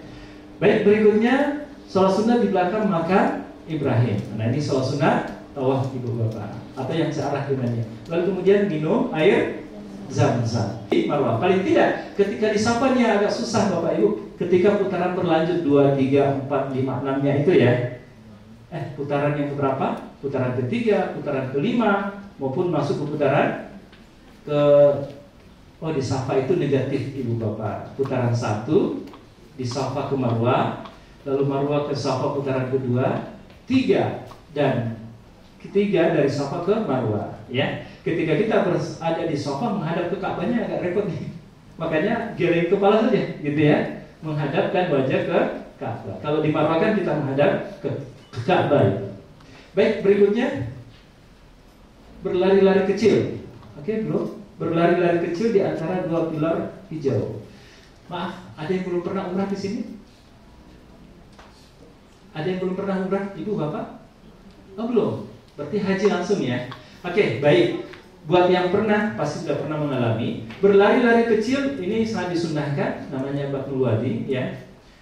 Baik, berikutnya sholat sunnah di belakang makam Ibrahim. Nah ini sholat sunnah tawaf Ibu Bapak atau yang searah dengannya. Lalu kemudian minum air Zam-Zam di Marwah. Paling tidak ketika disapanya agak susah Bapak Ibu, ketika putaran berlanjut 2, 3, 4, 5, 6-nya itu ya. Putaran yang keberapa? Putaran ketiga, putaran kelima, maupun masuk ke putaran ke di Safa itu negatif Ibu Bapak. Putaran 1 di Safa ke Marwah, lalu Marwah ke Safa putaran kedua, 3 dan ketiga dari Safa ke Marwah ya. Ketika kita berada di Safa menghadap ke Ka'bahnya agak repot nih. Makanya geleng kepala saja gitu ya, menghadapkan wajah ke Ka'bah. Kalau di Marwah kan kita menghadap ke Ka'bah. Baik, berikutnya berlari-lari kecil. Oke, bro. Berlari-lari kecil di antara 2 pilar hijau. Maaf, ada yang belum pernah umrah di sini? Ada yang belum pernah umrah, Ibu Bapak? Oh, belum. Berarti haji langsung ya. Oke, baik. Buat yang pernah, pasti sudah pernah mengalami berlari-lari kecil ini sangat disunnahkan, namanya Batnul Wadi ya.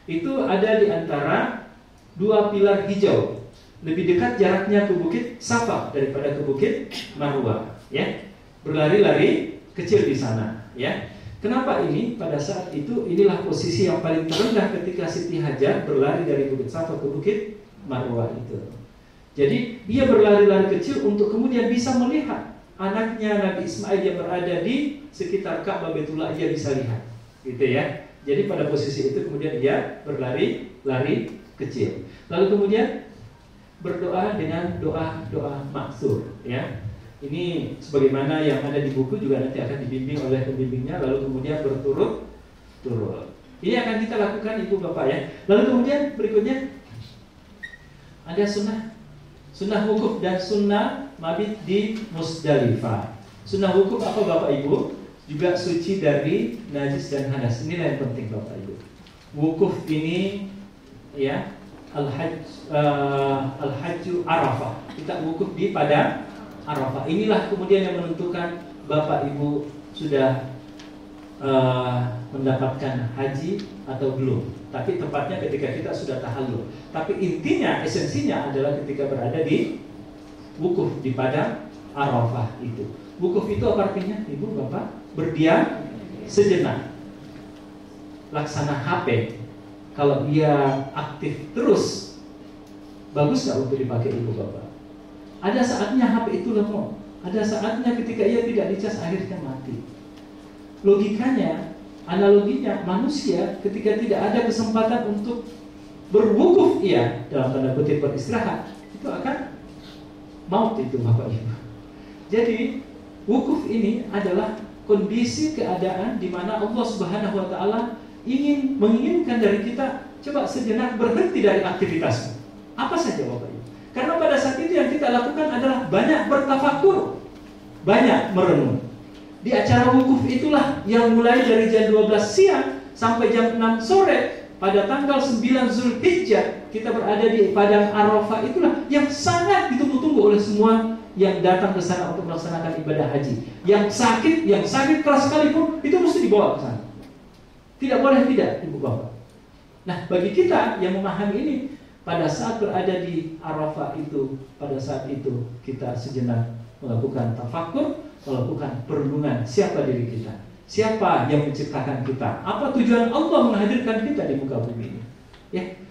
Itu ada di antara 2 pilar hijau. Lebih dekat jaraknya ke Bukit Safa daripada ke Bukit Marwah ya. Berlari-lari kecil di sana ya. Kenapa ini? Pada saat itu inilah posisi yang paling terendah ketika Siti Hajar berlari dari Bukit Safa ke Bukit Marwah itu. Jadi dia berlari-lari kecil untuk kemudian bisa melihat anaknya Nabi Ismail yang berada di sekitar Ka'bah Baitullah, dia bisa lihat gitu ya. Jadi pada posisi itu kemudian dia berlari-lari kecil. Lalu kemudian berdoa dengan doa-doa maksur ya. Ini sebagaimana yang ada di buku juga nanti akan dibimbing oleh pembimbingnya. Lalu kemudian berturut-turut. Ini akan kita lakukan Ibu Bapak ya. Lalu kemudian berikutnya ada sunnah wukuf dan sunnah mabit di Musdalifah. Sunnah wukuf apa Bapak Ibu? Juga suci dari najis dan hadas. Inilah yang penting Bapak Ibu. Wukuf ini ya Al-Hajju Arafah. Kita wukuf di Padang Arafah. Inilah kemudian yang menentukan Bapak Ibu sudah mendapatkan haji atau belum. Tapi tepatnya ketika kita sudah tahallul. Tapi intinya, esensinya adalah ketika berada di wukuf di Padang Arafah itu. Wukuf itu apa artinya Ibu Bapak? Berdiam sejenak. Laksana HP. Kalau dia aktif terus bagus nggak untuk dipakai ibu bapak? Ada saatnya HP itu lemot, ada saatnya ketika ia tidak dicas akhirnya mati. Logikanya, analoginya, manusia ketika tidak ada kesempatan untuk berwukuf ia dalam tanda kutip beristirahat, itu akan maut itu bapak ibu. Jadi wukuf ini adalah kondisi keadaan di mana Allah Subhanahu wa taala menginginkan dari kita, coba sejenak berhenti dari aktivitasmu. Apa saja Bapak Ibu? Karena pada saat itu yang kita lakukan adalah banyak bertafakur, banyak merenung. Di acara wukuf itulah yang mulai dari jam 12 siang sampai jam 6 sore pada tanggal 9 Zulhijjah kita berada di padang Arafah, itulah yang sangat ditunggu-tunggu oleh semua yang datang ke sana untuk melaksanakan ibadah haji. Yang sakit keras sekalipun itu mesti dibawa ke sana. Tidak boleh tidak, Ibu Bapak. Nah, bagi kita yang memahami ini, pada saat berada di Arafah itu, pada saat itu kita sejenak melakukan tafakur, melakukan perenungan siapa diri kita, siapa yang menciptakan kita, apa tujuan Allah menghadirkan kita di muka bumi ini. Ya,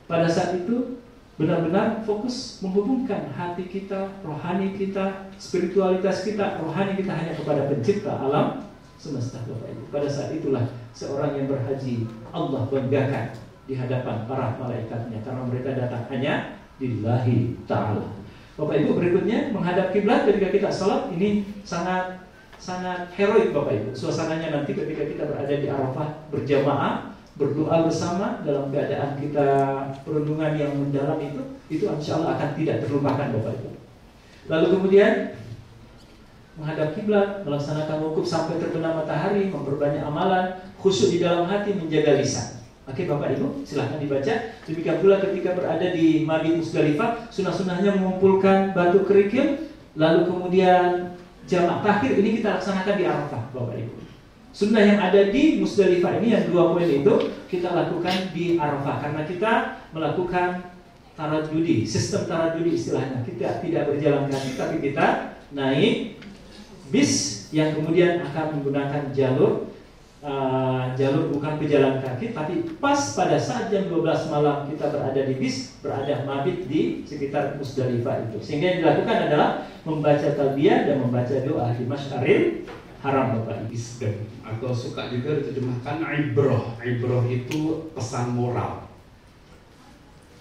pada saat itu benar-benar fokus menghubungkan hati kita, rohani kita, spiritualitas kita, rohani kita hanya kepada pencipta alam semesta Bapak Ibu. Pada saat itulah seorang yang berhaji Allah banggakan di hadapan para malaikatnya karena mereka datang hanya lillahi ta'ala. Bapak Ibu, berikutnya menghadap kiblat ketika kita sholat ini sangat heroik Bapak Ibu. Suasananya nanti ketika kita berada di Arafah berjamaah, berdoa bersama dalam keadaan kita perenungan yang mendalam itu insya Allah akan tidak terlupakan Bapak Ibu. Lalu kemudian menghadap kiblat, melaksanakan wukuf sampai terbenam matahari, memperbanyak amalan, khusyuk di dalam hati, menjaga lisan. Oke Bapak Ibu, silahkan dibaca. Demikian pula ketika berada di Mabit Musdalifah, sunnah-sunnahnya mengumpulkan batu kerikil, lalu kemudian jamak takhir ini kita laksanakan di Arafah Bapak Ibu. Sunnah yang ada di Musdalifah ini yang 2 poin itu kita lakukan di Arafah karena kita melakukan taradudi, sistem taradudi istilahnya. Kita tidak berjalan kaki tapi kita naik bis yang kemudian akan menggunakan jalur bukan pejalan kaki, tapi pas pada saat jam 12 malam kita berada di bis, berada mabit di sekitar Musdalifah itu. Sehingga yang dilakukan adalah membaca talbiyah dan membaca doa di Masyaril Haram Bapak Ibu. Atau suka juga diterjemahkan ibroh. Ibroh itu pesan moral.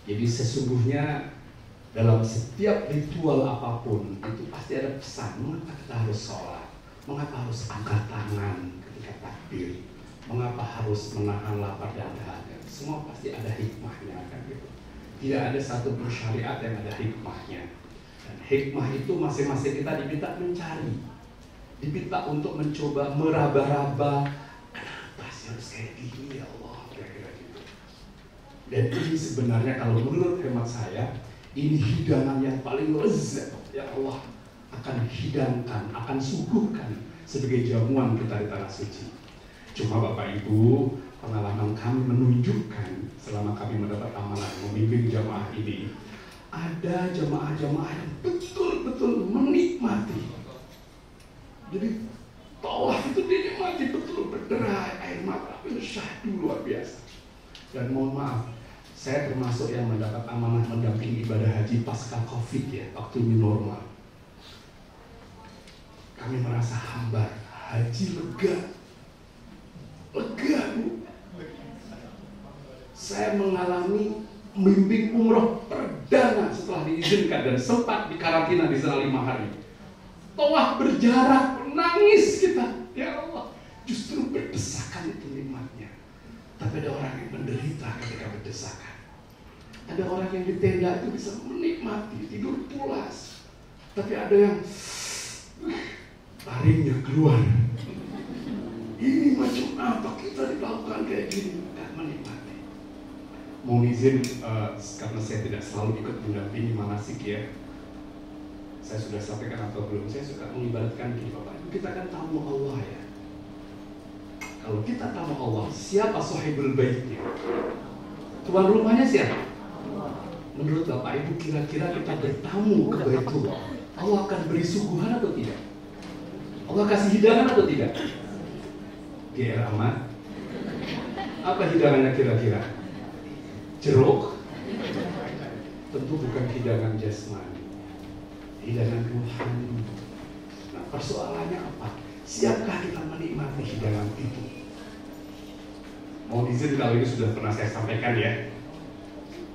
Jadi sesungguhnya dalam setiap ritual apapun itu pasti ada pesan. Mengapa kita harus sholat? Mengapa harus angkat tangan ketika takbir? Mengapa harus menahan lapar dan dahaga? Semua pasti ada hikmahnya kan gitu. Tidak ada satu syariat yang ada hikmahnya. Dan hikmah itu masing-masing kita diminta mencari, diminta untuk mencoba meraba-raba. Kenapa sih harus kayak gini ya Allah? Kira-kira gitu. Dan ini sebenarnya kalau menurut hemat saya, ini hidangan yang paling lezat yang Allah akan hidangkan, akan suguhkan sebagai jamuan kita di tanah suci. Cuma Bapak Ibu, pengalaman kami menunjukkan selama kami mendapat amanah memimpin jamaah ini, ada jamaah-jamaah yang betul-betul menikmati. Jadi tawaf itu dinikmati betul, berderai air mata, syahdu luar biasa. Dan mohon maaf, saya termasuk yang mendapat amanah mendampingi ibadah haji pasca Covid ya, waktu ini normal. Kami merasa hambar, haji lega Bu. Saya mengalami memimpin umroh perdana setelah diizinkan dan sempat dikarantina di sana 5 hari. Tawaf berjarak, menangis kita, ya Allah. Justru berdesakan itu nikmatnya. Tapi ada orang yang menderita ketika berdesakan. Ada orang yang di tenda itu bisa menikmati, tidur pulas. Tapi ada yang taringnya keluar. Ini macam apa kita dilakukan kayak gini? Dan menikmati. Mau izin, karena saya tidak selalu ikut mendampingi manasik ya. Saya sudah sampaikan atau belum, saya suka mengibaratkan gini Bapak. Kita kan tamu Allah ya. Kalau kita tamu Allah, siapa sahibul baitnya? Tuan rumahnya siapa? Menurut Bapak Ibu, kira-kira kita bertamu ke Baitullah, Allah akan beri suguhan atau tidak? Allah kasih hidangan atau tidak? GR Ahmad, apa hidangannya kira-kira? Jeruk? tentu bukan hidangan jasmani, hidangan rohani. Nah, persoalannya apa? Siapkah kita menikmati hidangan itu? Mohon izin kalau ini sudah pernah saya sampaikan ya.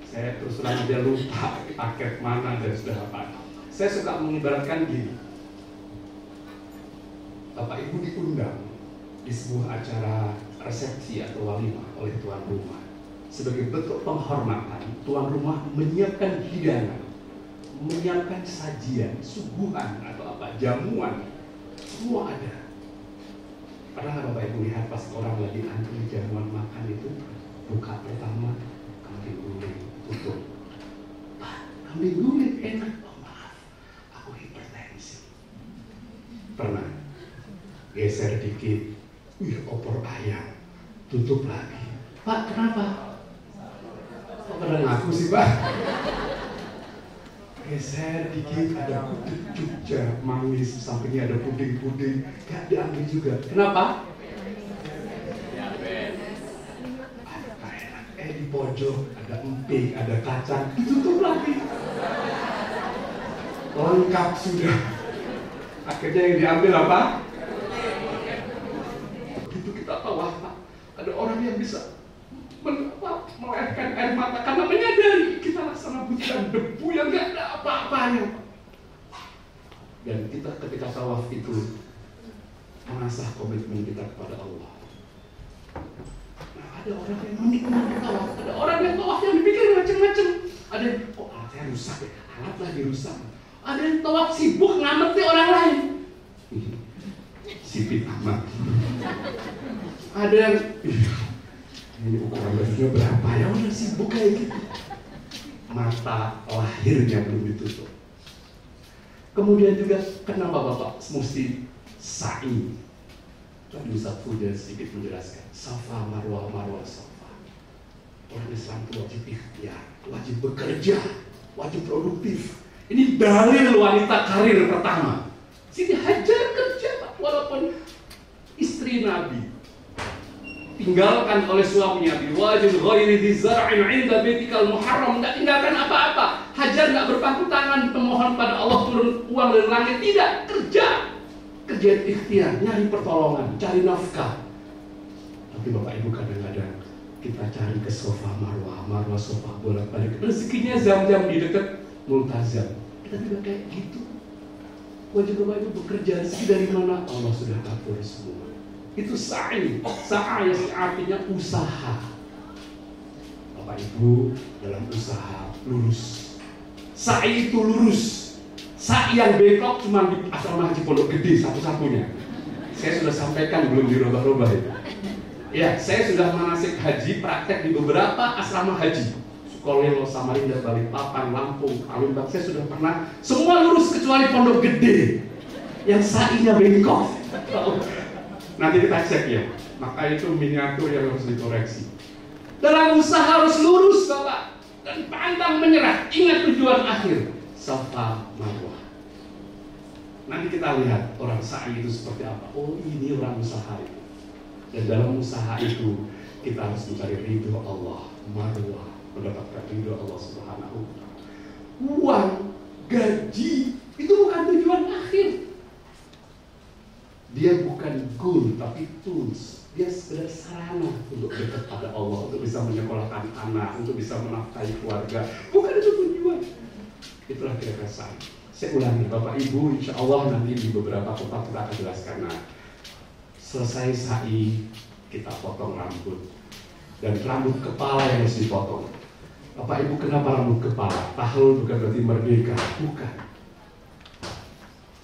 Saya terus terang aja lupa paket mana dan sudah apa. Saya suka mengibaratkan gini. Bapak Ibu diundang di sebuah acara resepsi atau walimah oleh tuan rumah. Sebagai bentuk penghormatan, tuan rumah menyiapkan hidangan, menyiapkan sajian, suguhan atau apa, jamuan, semua ada. Pernah Bapak Ibu lihat pas orang lagi antri jamuan makan itu, buka pertama kambing guling, tutup. Kambing guling enak, oh maaf, aku hipertensi. Pernah geser dikit, opor ayam, tutup lagi. Pak, kenapa? Kok pada ngaku sih, Pak? Geser dikit, ada puding Jogja, manis, sampingnya ada puding-puding, gak diambil juga. Kenapa? Ada enak, di pojok ada emping, ada kacang, ditutup lagi. Lengkap sudah. Akhirnya yang diambil apa? Begitu kita tahu apa? Ada orang yang bisa melahirkan air mata karena menyadari kita laksana bukan debu yang gak ada apa-apanya. Dan kita ketika tawaf itu mengasah komitmen kita kepada Allah. Nah, ada orang yang menikmati tawaf, ada orang yang tawaf yang dipikir macam-macam. Ada yang alatnya rusak ya, alat lagi rusak. Ada yang tawaf sibuk ngameti orang lain. Sipit amat. Ada yang ini ukuran bajunya berapa ya, udah sibuk kayak gitu. Mata lahirnya belum ditutup. Kemudian juga kenapa Bapak mesti sa'i? Tadi Ustaz Fuja sedikit menjelaskan Safa, Marwah, Marwah, Safa. Orang Islam itu wajib ikhtiar, wajib bekerja, wajib produktif. Ini dalil wanita karir pertama. Siti Hajar kerja Pak, walaupun istri Nabi tinggalkan oleh suaminya di wajib ghairi dzar'in 'inda baitikal muharram, enggak tinggalkan apa-apa. Hajar enggak berpangku tangan memohon pada Allah turun uang dari langit, tidak, kerja ikhtiar, nyari pertolongan, cari nafkah. Tapi Bapak Ibu kadang-kadang kita cari ke Safa Marwah, Marwah Safa, bolak-balik, rezekinya jam-jam di dekat multazam. Kita juga kayak gitu. Wajib Bapak Ibu bekerja, rezeki dari mana? Allah sudah atur semua. Itu sa'i. Sa'i artinya usaha. Bapak Ibu dalam usaha lurus. Sa'i itu lurus. Sa'i yang bengkok cuma di asrama haji Pondok Gede satu-satunya. Saya sudah sampaikan, belum dirubah-rubah itu. Ya, saya sudah manasik haji praktek di beberapa asrama haji. Sukolilo, Samarinda, Balikpapan, Lampung, Palembang. Saya sudah pernah. Semua lurus kecuali Pondok Gede yang sa'inya bengkok. Nanti kita cek ya, maka itu miniatur yang harus dikoreksi. Dalam usaha harus lurus Bapak, dan pantang menyerah. Ingat tujuan akhir, Safa Marwah. Nanti kita lihat orang sa'i itu seperti apa. Oh, ini orang usaha itu. Dan dalam usaha itu kita harus mencari ridho Allah, Marwah, mendapatkan ridho Allah Subhanahu wa Ta'ala. Uang, gaji itu bukan tujuan akhir. Dia bukan goal tapi tools. Dia sekedar sarana untuk dekat pada Allah, untuk bisa menyekolahkan anak, untuk bisa menafkahi keluarga. Bukan itu tujuan. Itulah kira-kira sa'i. Saya ulangi, Bapak Ibu, insya Allah nanti di beberapa tempat kita akan jelaskan. Nah, selesai sa'i, kita potong rambut. Dan rambut kepala yang harus dipotong. Bapak Ibu, kenapa rambut kepala? Tahlul bukan berarti merdeka. Bukan.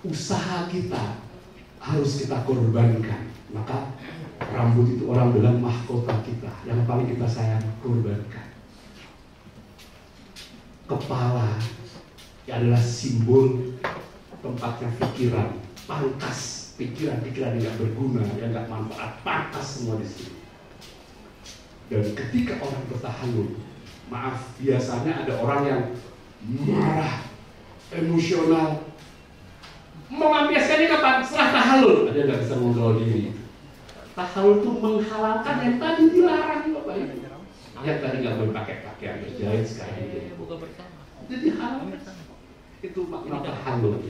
Usaha kita harus kita korbankan. Maka rambut itu orang bilang mahkota kita, yang paling kita sayang, korbankan. Kepala adalah simbol tempatnya pikiran, pangkas pikiran-pikiran yang gak berguna, yang gak manfaat, pangkas semua di sini. Dan ketika orang bertahalul, maaf, biasanya ada orang yang marah, emosional. Melampiaskannya kapan? Setelah tahalul. Ada nggak bisa mengontrol diri. Tahalul itu menghalalkan yang tadi dilarang Bapak Ibu. Yang tadi nggak boleh pakai pakaian berjahit, sekarang jadi Jadi halal. Itu makna tahallul.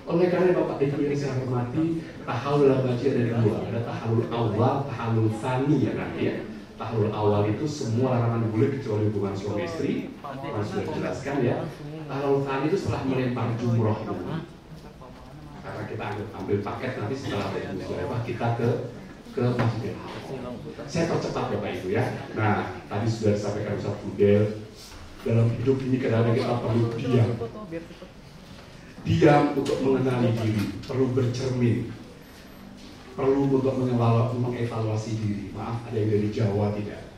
Oleh karena Bapak Ibu yang saya hormati, tahallul dalam baca ada dua. Ada tahallul awal, tahallul tsani ya nanti ya. Tahallul awal itu semua larangan boleh kecuali hubungan suami istri. Harus sudah dijelaskan ya. Tahallul tsani itu setelah melempar jumroh. Karena kita ambil paket nanti setelah Ibu Sulaiman kita ke Masjidil Haram. Saya percepat Bapak Ibu ya. Nah, tadi sudah disampaikan Ustaz Fudel, dalam hidup ini kadang-kadang kita perlu diam untuk mengenali diri, perlu bercermin, perlu untuk mengevaluasi diri. Maaf, ada yang dari Jawa tidak?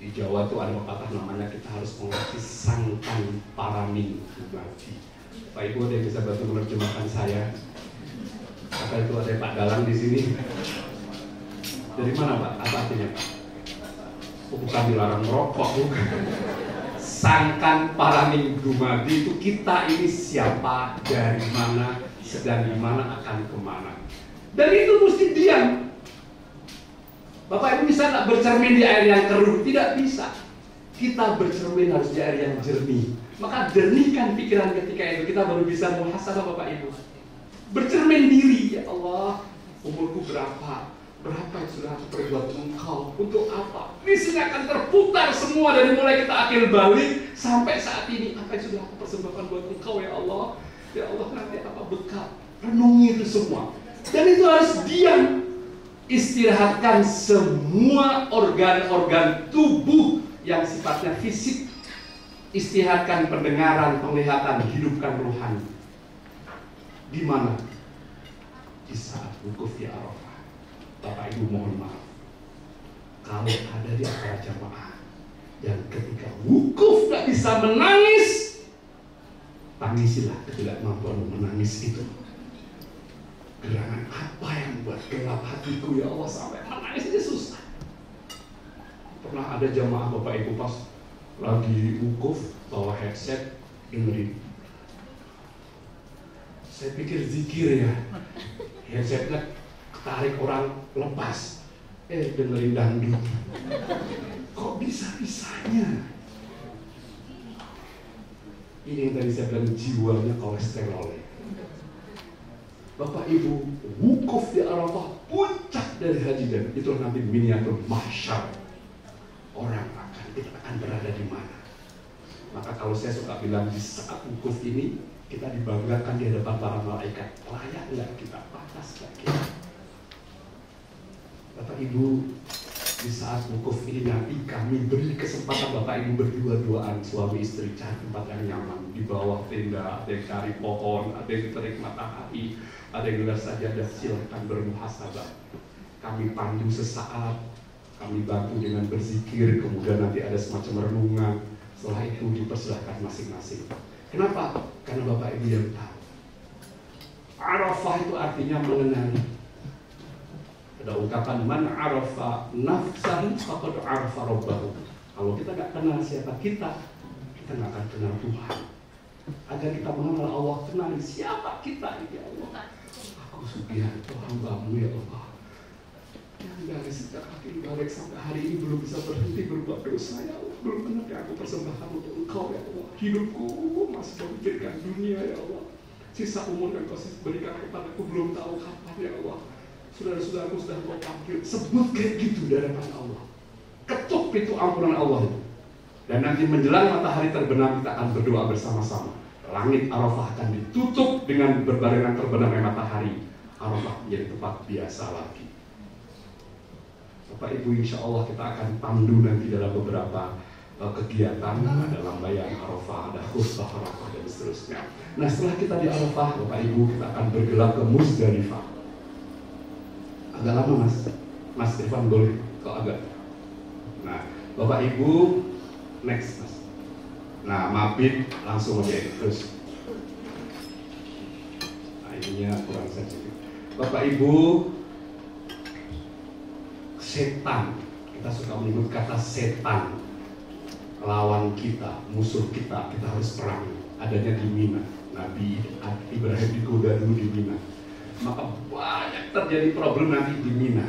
Di Jawa itu ada pepatah namanya kita harus mengerti sangkan paraning bagi. Pak Ibu ada yang bisa bantu menerjemahkan saya? Apa itu ada Pak Dalang di sini? Dari mana Pak? Apa artinya Pak? Bukan dilarang merokok, bukan. Sangkan paraning dumadi itu kita ini siapa, dari mana, sedang di mana, akan kemana. Dan itu mesti diam. Bapak Ibu bisa nggak bercermin di air yang keruh? Tidak bisa. Kita bercermin harus di air yang jernih. Maka jernihkan pikiran ketika itu kita baru bisa muhasabah Bapak Ibu. Bercermin diri, ya Allah, umurku berapa? Berapa yang sudah aku perbuat Engkau? Untuk apa? Di sini akan terputar semua dari mulai kita akil balik sampai saat ini. Apa yang sudah aku persembahkan buat Engkau ya Allah? Ya Allah, nanti apa bekal? Renungi itu semua. Dan itu harus diam. Istirahatkan semua organ-organ tubuh yang sifatnya fisik. Istirahatkan pendengaran, penglihatan, hidupkan rohani. Di mana? Di saat wukuf di Arafah. Bapak Ibu mohon maaf, kalau ada di antara jamaah yang ketika wukuf gak bisa menangis, tangisilah ketidakmampuan menangis itu. Gerangan apa yang buat gelap hatiku ya Allah sampai menangis ini susah. Pernah ada jamaah Bapak Ibu pas lagi wukuf bawa headset dengerin. Saya pikir zikir ya, headsetnya tarik orang lepas, dengerin dangdut. Kok bisa-bisanya? Ini yang tadi saya bilang jiwanya kolesterol. Bapak Ibu, wukuf di Arafah puncak dari haji dan itu nanti miniatur mahsyar. Orang kita akan berada di mana? Maka kalau saya suka bilang di saat wukuf ini kita dibanggakan di hadapan para malaikat. Layak nggak kita? Pantas nggak kita? Bapak Ibu, di saat wukuf ini nanti kami beri kesempatan Bapak Ibu berdua-duaan suami istri cari tempat yang nyaman di bawah tenda, ada yang cari pohon, ada yang terik matahari, ada yang gelar sajadah, silakan bermuhasabah. Kami pandu sesaat, kami bantu dengan berzikir, kemudian nanti ada semacam renungan. Setelah itu dipersilahkan masing-masing. Kenapa? Karena Bapak Ibu yang tahu. Arafah itu artinya mengenali. Ada ungkapan man arafa nafsahu faqad arafa rabbahu. Kalau kita nggak kenal siapa kita nggak akan kenal Tuhan. Agar kita mengenal Allah, kenali siapa kita ya Allah. Aku Sugihanto hamba-Mu ya Allah. Yang dari sejak akhir balik sampai hari ini belum bisa berhenti berbuat dosa ya Allah. Belum pernah aku persembahkan untuk Engkau ya Allah. Hidupku masih memikirkan dunia ya Allah. Sisa umur yang Kau berikan kepadaku belum tahu kapan ya Allah. Saudara-saudaraku sudah Kau panggil, sebut kayak gitu di hadapan Allah. Ketuk pintu ampunan Allah itu. Dan nanti menjelang matahari terbenam kita akan berdoa bersama-sama. Langit Arafah akan ditutup dengan berbarengan terbenamnya matahari. Arafah menjadi tempat biasa lagi. Bapak Ibu, insya Allah kita akan pandu nanti dalam beberapa kegiatan. Ada lambayan Arafah, ada khutbah Arafah dan seterusnya. Nah setelah kita di Arafah, Bapak Ibu, kita akan bergerak ke Muzdalifah. Agak lama Mas Irfan boleh kok agak. Nah Bapak Ibu next Mas. Nah mabit langsung aja terus. Nah ininya kurang sensitif. Bapak Ibu, setan, kita suka menyebut kata setan, lawan kita, musuh kita harus perang. Adanya di Mina. Nabi Ibrahim digoda dulu di Mina. Maka banyak terjadi problem nanti di Mina.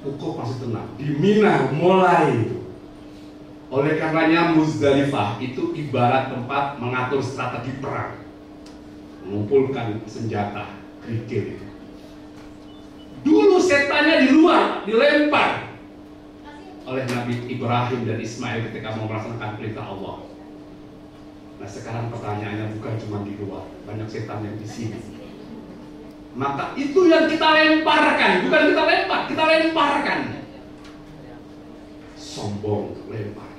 Wukuf masih tenang. Di Mina mulai Oleh karenanya Muzdalifah itu ibarat tempat mengatur strategi perang, mengumpulkan senjata, kerikil itu. Dulu setannya di luar, dilempar oleh Nabi Ibrahim dan Ismail ketika mau melaksanakan perintah Allah. Nah sekarang pertanyaannya bukan cuma di luar, banyak setan yang di sini. Maka itu yang kita lemparkan, bukan kita lempar, kita lemparkan. Sombong lempar,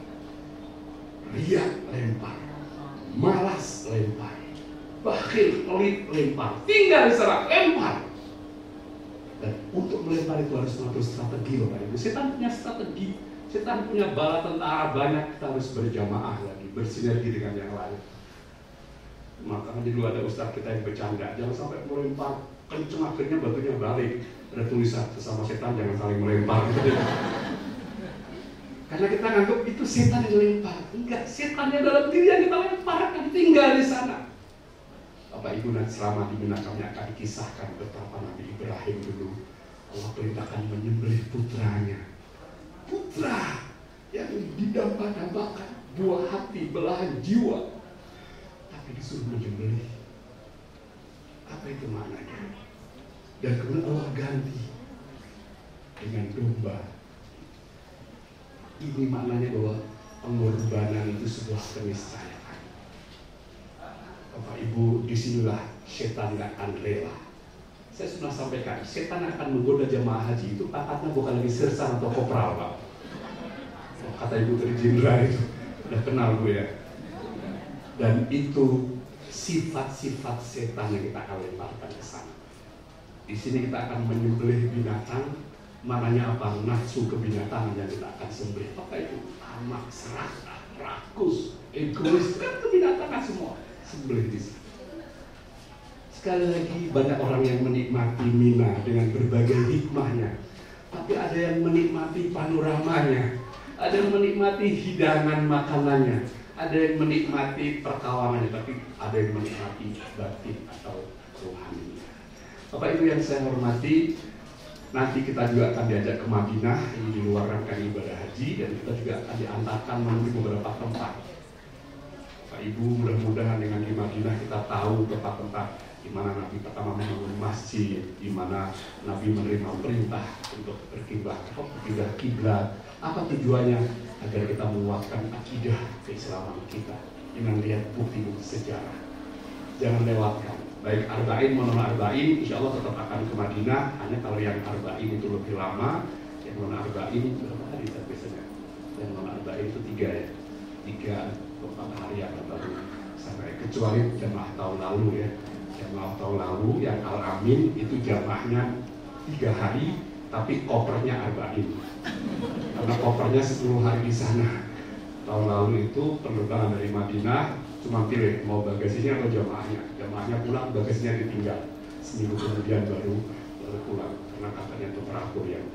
riak lempar, malas lempar, bakhil pelit lempar, tinggal diserang lempar. Dan untuk melempar itu harus mengatur strategi loh Pak Ibu. Setan punya strategi, setan punya bala tentara banyak, kita harus berjamaah lagi, bersinergi dengan yang lain. Makanya dulu ada ustaz kita yang bercanda, jangan sampai melempar kenceng akhirnya batunya balik. Ada tulisan sesama setan jangan saling melempar. Karena kita nganggap itu setan yang lempar. Enggak, setan yang dalam diri yang kita lemparkan, tinggal di sana. Bapak Ibu nanti selama di Mina kami akan dikisahkan betapa Nabi Ibrahim dulu Allah perintahkan menyembelih putranya. Putra yang didambakan buah hati, belahan jiwa, tapi disuruh menyembelih. Apa itu maknanya? Dan kemudian Allah ganti dengan domba. Ini maknanya bahwa pengorbanan itu sebuah keniscayaan. Bapak Ibu, disinilah setan gak akan rela. Saya sudah sampaikan, setan akan menggoda jamaah haji itu pangkatnya bukan lagi sersan atau kopral, Pak. Kata Ibu tadi jenderal itu, udah kenal gue ya. Dan itu sifat-sifat setan yang kita akan lemparkan ke sana. Di sini kita akan menyembelih binatang, maknanya apa? Nafsu kebinatangan yang kita akan sembelih. Apa itu? Tamak, serakah, rakus, egois, kan kebinatangan semua. Sembelih di sana. Sekali lagi banyak orang yang menikmati Mina dengan berbagai hikmahnya, tapi ada yang menikmati panoramanya, ada yang menikmati hidangan makanannya, ada yang menikmati perkawangannya, tapi ada yang menikmati batin atau rohaninya. Bapak Ibu yang saya hormati, nanti kita juga akan diajak ke Madinah, ini di luar rangkaian ibadah haji, dan kita juga akan diantarkan menuju beberapa tempat. Bapak Ibu, mudah-mudahan dengan di Madinah kita tahu tempat-tempat di mana Nabi pertama membangun masjid, di mana Nabi menerima perintah untuk berkiblat, kiblat. Apa tujuannya? Agar kita menguatkan akidah keislaman kita dengan lihat bukti-bukti sejarah. Jangan lewatkan. Baik arba'in maupun arba'in, insya Allah tetap akan ke Madinah. Hanya kalau yang arba'in itu lebih lama, yang non arba'in berapa hari biasanya? Yang non arba'in itu 3 ya, 3-4 hari yang baru sampai, kecuali jamaah tahun lalu ya. Jamaah tahun lalu yang Al-Amin itu jamaahnya 3 hari, tapi kopernya arba'in. Karena kopernya 10 hari di sana. Tahun lalu itu penerbangan dari Madinah, cuma pilih mau bagasinya atau jamaahnya. Jamaahnya pulang, bagasinya ditinggal. Seminggu kemudian baru pulang, karena katanya itu teratur yang